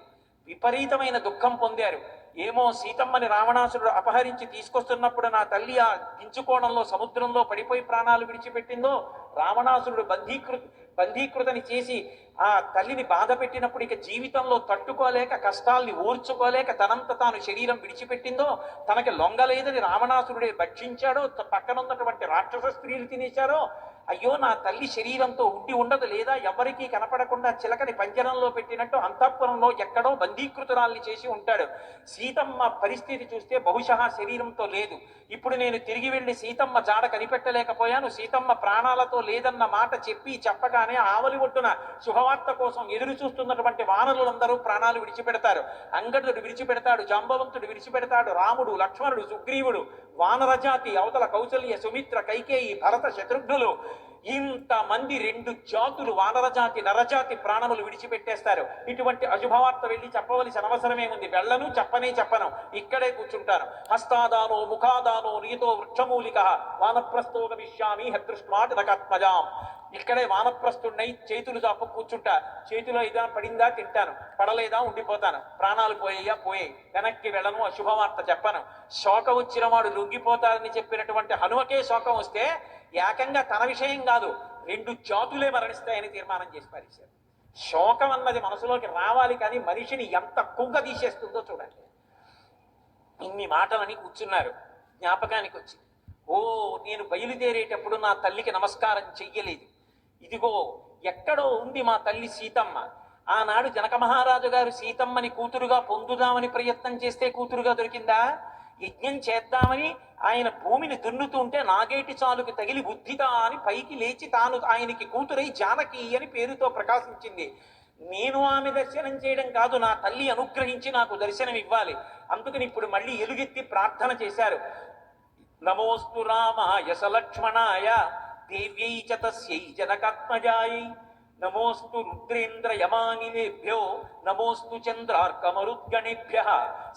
విపరీతమైన దుఃఖం పొందారు. ఏమో సీతమ్మని రావణాసురుడు అపహరించి తీసుకొస్తున్నప్పుడు నా తల్లి ఆ గించుకోణంలో సముద్రంలో పడిపోయి ప్రాణాలు విడిచిపెట్టిందో, రావణాసురుడు బంధీకృతని చేసి ఆ తల్లిని బాధ పెట్టినప్పుడు ఇక జీవితంలో తట్టుకోలేక కష్టాల్ని ఓర్చుకోలేక తనంత తాను శరీరం విడిచిపెట్టిందో, తనకి లొంగలేదని రావణాసురుడే భక్షించాడో, పక్కనున్నటువంటి రాక్షస స్త్రీలు తినేశారో, అయ్యో నా తల్లి శరీరంతో ఉండదు లేదా, ఎవరికీ కనపడకుండా చిలకని పంజరంలో పెట్టినట్టు అంతఃపురంలో ఎక్కడో బంధీకృతురాల్ని చేసి ఉంటాడు. సీతమ్మ పరిస్థితి చూస్తే బహుశా శరీరంతో లేదు. ఇప్పుడు నేను తిరిగి వెళ్ళి సీతమ్మ జాడ కనిపెట్టలేకపోయాను. సీతమ్మ ప్రాణాలతో లేదన్న మాట చెప్పగానే ఆవలి ఒడ్డున శుభవార్త కోసం ఎదురు చూస్తున్నటువంటి వానరులందరూ ప్రాణాలు విడిచిపెడతారు. అంగదుడు విడిచిపెడతాడు, జాంబవంతుడు విడిచిపెడతాడు, రాముడు, లక్ష్మణుడు, సుగ్రీవుడు, వానరజాతి అవతల కౌసల్య, సుమిత్ర, కైకేయి, భరత, శత్రుఘ్నులు ఇంతమంది 2 జాతులు వానరజాతి నరజాతి ప్రాణములు విడిచిపెట్టేస్తారు. ఇటువంటి అశుభవార్త వెళ్ళి చెప్పవలసిన అవసరమేముంది? వెళ్ళను, చెప్పను, ఇక్కడే కూర్చుంటాను. హస్తాదానో ముఖాదానో నియతో వృక్షమూలిక వానప్రస్థో గమిష్యామి హదృష్ట్వా జనకాత్మజాం. ఇక్కడే వానప్రస్థుడినై చేతులు చాపు కూర్చుంటా. చేతిలో ఏదైనా పడిందా తింటాను, పడలేదా ఉండిపోతాను. ప్రాణాలు పోయాయా పోయాయి, వెనక్కి వెళ్ళను, అశుభవార్త చెప్పను. శోకం వచ్చిన వాడు లొంగిపోతారని చెప్పినటువంటి హనుమకే శోకం వస్తే ఏకంగా తన విషయం కాదు 2 జాతులే మరణిస్తాయని తీర్మానం చేసి పారేశారు. శోకం అన్నది మనసులోకి రావాలి, కానీ మనిషిని ఎంత కుంగ తీసేస్తుందో చూడండి. ఇన్ని మాటలని కూర్చున్నారు. జ్ఞాపకానికి వచ్చి, ఓ నేను బయలుదేరేటప్పుడు నా తల్లికి నమస్కారం చెయ్యలేదు. ఇదిగో ఎక్కడో ఉంది మా తల్లి సీతమ్మ. ఆనాడు జనక మహారాజు గారు సీతమ్మని కూతురుగా పొందుదామని ప్రయత్నం చేస్తే కూతురుగా దొరికిందా? యజ్ఞం చేద్దామని ఆయన భూమిని దున్నుతుంటే నాగేటి చాలుకి తగిలి బుద్ధిదా అని పైకి లేచి తాను ఆయనకి కూతురై జానకి అని పేరుతో ప్రకాశించింది. నేను ఆమె దర్శనం చేయడం కాదు, నా తల్లి అనుగ్రహించి నాకు దర్శనం ఇవ్వాలి. అందుకని ఇప్పుడు మళ్ళీ ఎలుగెత్తి ప్రార్థన చేశారు. నమోస్తు రామాయ సలక్ష్మణాయ దేవ్యై చ తస్యై జనకాత్మజాయై నమోస్తు రుద్రేంద్ర యమానిలేభ్యో నమోస్తు చంద్రార్కమరుద్గణేభ్య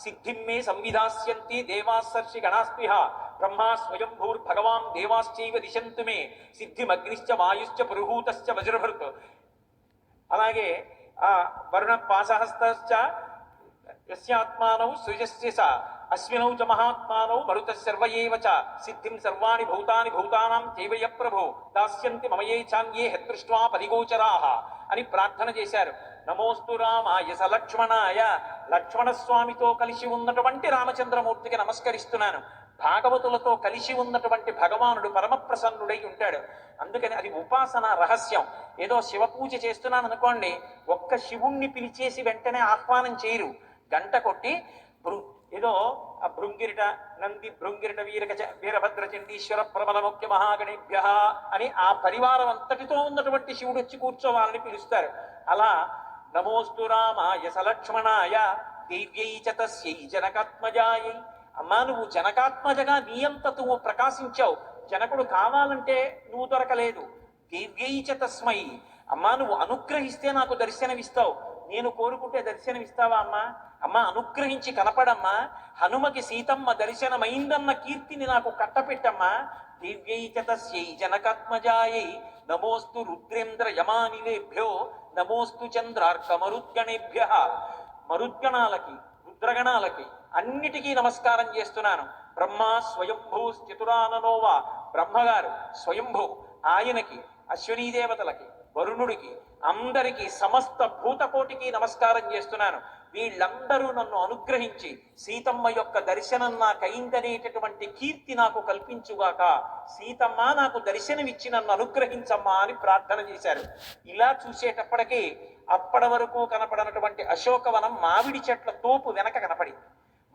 సిద్ధిం మే సంవిధాస్యంతి దేవాసర్షి గణాస్పిహ బ్రహ్మా స్వయంభూర్భగవాన్ దేవాశ్చైవ దిశంతు మే సిద్ధిమగ్నిశ్చ వాయుశ్చ పురుహూతశ్చ వజ్రభృత్. అలాగే ఆ వరుణ పాసహస్తశ్చ యస్యాత్మానౌ సృజస్య స అశ్వినౌ చ మహాత్మానౌ మరుత సర్వయేవ చ సిద్ధిం సర్వాణి భూతాని భూతానాం చైవయ ప్రభో దాస్యంతి మమయే చాన్యే హదృష్ట్వా పరిగోచరాః అని ప్రార్థన చేశారు. నమోస్తు రామాయ సలక్ష్మణాయ, లక్ష్మణస్వామితో కలిసి ఉన్నటువంటి రామచంద్రమూర్తికి నమస్కరిస్తున్నాను. భాగవతులతో కలిసి ఉన్నటువంటి భగవానుడు పరమప్రసన్నుడై ఉంటాడు. అందుకని అది ఉపాసన రహస్యం. ఏదో శివ పూజ చేస్తున్నాను అనుకోండి, ఒక్క శివుణ్ణి పిలిచేసి వెంటనే ఆహ్వానం చేయరు. గంట కొట్టి ఏదో ఆ భృంగిరిట నంది భృంగిరిట వీరభద్ర చండీశ్వర ప్రబల ముఖ్య మహాగణేభ్య అని ఆ పరివారం అంతటితో ఉన్నటువంటి శివుడు వచ్చి కూర్చోవాలని పిలుస్తారు. అలా నమోస్తు రామాయ సలక్ష్మణాయ దేవ్యై చ తస్యై జనకాత్మజాయై. అమ్మా నువ్వు జనకాత్మజగా నీ అంత నువ్వు ప్రకాశించావు. జనకుడు కావాలంటే నువ్వు దొరకలేదు. దేవ్యై చ తస్మై, అమ్మా నువ్వు అనుగ్రహిస్తే నాకు దర్శనమిస్తావు. నేను కోరుకుంటే దర్శనమిస్తావా అమ్మా? అమ్మ అనుగ్రహించి కనపడమ్మా. హనుమకి సీతమ్మ దర్శనమైందన్న కీర్తిని నాకు కట్టపెట్టమ్మా. దివ్యై చ తస్యై జనకాత్మజాయై నమోస్తు రుద్రేంద్ర యమానిలేభ్యో నమోస్తు చంద్రార్కమరుద్గణేభ్య. మరుద్గణాలకి రుద్రగణాలకి అన్నిటికీ నమస్కారం చేస్తున్నాను. బ్రహ్మ స్వయంభూ చతురాననోవా, బ్రహ్మగారు స్వయంభూ, ఆయనకి అశ్వినీ దేవతలకి వరుణుడికి అందరికీ సమస్త భూతకోటికి నమస్కారం చేస్తున్నాను. వీళ్ళందరూ నన్ను అనుగ్రహించి సీతమ్మ యొక్క దర్శనం నాకైందనేటటువంటి కీర్తి నాకు కల్పించుగాక. సీతమ్మ నాకు దర్శనమిచ్చి నన్ను అనుగ్రహించమ్మా అని ప్రార్థన చేశారు. ఇలా చూసేటప్పటికీ అప్పటి వరకు కనపడనటువంటి అశోకవనం మామిడి చెట్ల తోపు వెనక కనపడింది.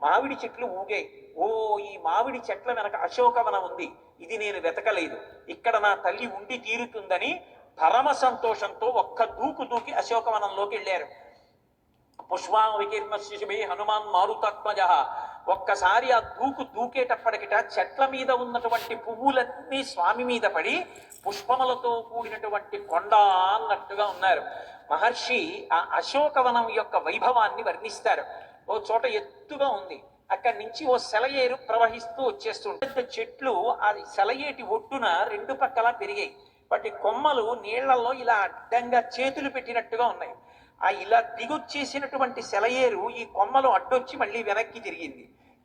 మామిడి చెట్లు ఊగే, ఓ ఈ మామిడి చెట్ల వెనక అశోకవనం ఉంది, ఇది నేను వెతకలేదు, ఇక్కడ నా తల్లి ఉండి తీరుతుందని పరమ సంతోషంతో ఒక్క దూకు దూకి అశోకవనంలోకి వెళ్ళారు. పుష్పా వికీర్ణ శిశుభే హనుమాన్ మారుతాత్మజ. ఒక్కసారి ఆ దూకేటప్పటికిట చెట్ల మీద ఉన్నటువంటి పువ్వులన్నీ స్వామి మీద పడి పుష్పములతో కూడినటువంటి కొండ అన్నట్టుగా ఉన్నారు. మహర్షి ఆ అశోకవనం యొక్క వైభవాన్ని వర్ణిస్తారు. ఓ చోట ఎత్తుగా ఉంది, అక్కడి నుంచి ఓ సెలయేరు ప్రవహిస్తూ వచ్చేస్తుంటే చెట్లు ఆ సెలయేటి ఒడ్డున 2 పక్కలా పెరిగాయి. వాటి కొమ్మలు నీళ్లలో ఇలా అడ్డంగా చేతులు పెట్టినట్టుగా ఉన్నాయి. ఆ ఇలా దిగొచ్చేసినటువంటి సెలయేరు ఈ కొమ్మలు అడ్డొచ్చి మళ్ళీ వెనక్కి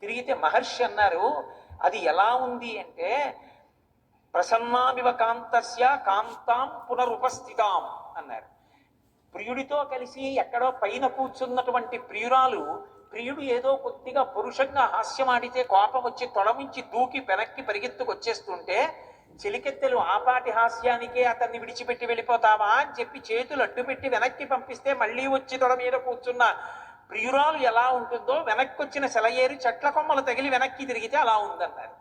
తిరిగితే మహర్షి అన్నారు, అది ఎలా ఉంది అంటే ప్రసన్నామివ కాంతస్య కాంతాం పునరుపస్థితాం అన్నారు. ప్రియుడితో కలిసి ఎక్కడో పైన కూర్చున్నటువంటి ప్రియుడు ఏదో కొద్దిగా పురుషంగా హాస్యమాడితే కోపం వచ్చి తొడమించి దూకి వెనక్కి పరిగెత్తుకొచ్చేస్తుంటే చెలికెత్తెలు ఆపాటి హాస్యానికే అతన్ని విడిచిపెట్టి వెళ్ళిపోతావా అని చెప్పి చేతులు అడ్డుపెట్టి వెనక్కి పంపిస్తే మళ్ళీ వచ్చి తొడ మీద కూర్చున్న ప్రియురాలు ఎలా ఉంటుందో వెనక్కి వచ్చిన సెలయేరు చెట్ల కొమ్మలు తగిలి వెనక్కి తిరిగితే అలా ఉందన్నారు.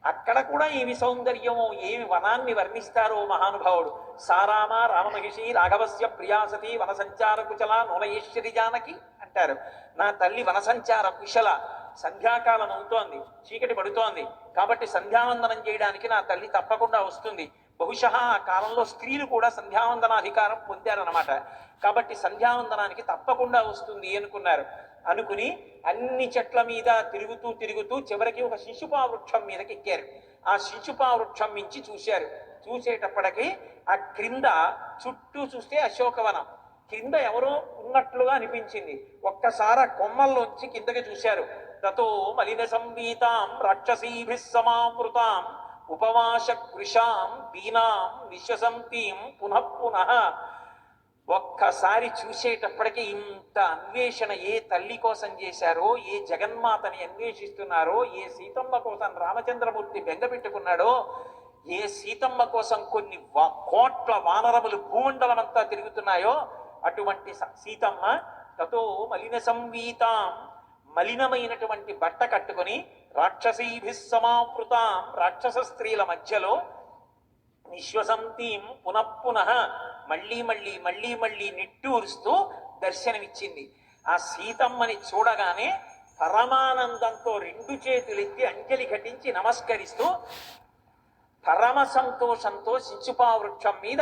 అక్కడ కూడా ఏమి సౌందర్యమో, ఏమి వనాన్ని వర్ణిస్తారో మహానుభావుడు. సారామ రామమహిషి రాఘవస్య ప్రియాసతి వనసంచార కుశల నూనయేశ్వరి జానకి అంటారు. నా తల్లి వనసంచార కుశల. సంధ్యాకాలం అవుతోంది, చీకటి పడుతోంది, కాబట్టి సంధ్యావందనం చేయడానికి నా తల్లి తప్పకుండా వస్తుంది. బహుశా ఆ కాలంలో స్త్రీలు కూడా సంధ్యావందనాధికారం పొందారన్నమాట. కాబట్టి సంధ్యావందనానికి తప్పకుండా వస్తుంది అనుకుని అన్ని చెట్ల మీద తిరుగుతూ తిరుగుతూ చివరికి ఒక శిశుపా వృక్షం మీదకి ఎక్కారు. ఆ శిశుపా వృక్షం మించి చూశారు. చూసేటప్పటికి ఆ క్రింద చుట్టూ చూస్తే అశోకవనం, కింద ఎవరో ఉన్నట్లుగా అనిపించింది. ఒక్కసారి ఆ కొమ్మల్లోంచి కిందకి చూశారు. తతో మలిన సంవీతాం రాక్షసీభిः సమావృతాం ఉపవాస కృషాం దీనాం విశ్వసంతీం పునః పునః. ఒక్కసారి చూసేటప్పటికి ఇంత అన్వేషణ ఏ తల్లి కోసం చేశారో, ఏ జగన్మాతని అన్వేషిస్తున్నారో, ఏ సీతమ్మ కోసం రామచంద్రమూర్తి బెంగపెట్టుకున్నాడో, ఏ సీతమ్మ కోసం కొన్ని కోట్ల వానరములు భూమండలమంతా తిరుగుతున్నాయో అటువంటి సీతమ్మ తతో మలిన సంవీతాం, మలినమైనటువంటి బట్ట కట్టుకొని రాక్షసీభిः సమావృతాం, రాక్షస స్త్రీల మధ్యలో నిశ్వసంతీం పునః పునః, మళ్ళీ మళ్ళీ మళ్ళీ మళ్ళీ నిట్టూరుస్తూ దర్శనమిచ్చింది. ఆ సీతమ్మని చూడగానే పరమానందంతో రెండు చేతులెత్తి అంజలి ఘటించి నమస్కరిస్తూ పరమ సంతోషంతో శిశుపా వృక్షం మీద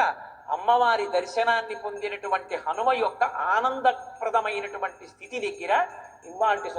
అమ్మవారి దర్శనాన్ని పొందినటువంటి హనుమ యొక్క ఆనందప్రదమైనటువంటి స్థితి దగ్గర ఇవాల్టి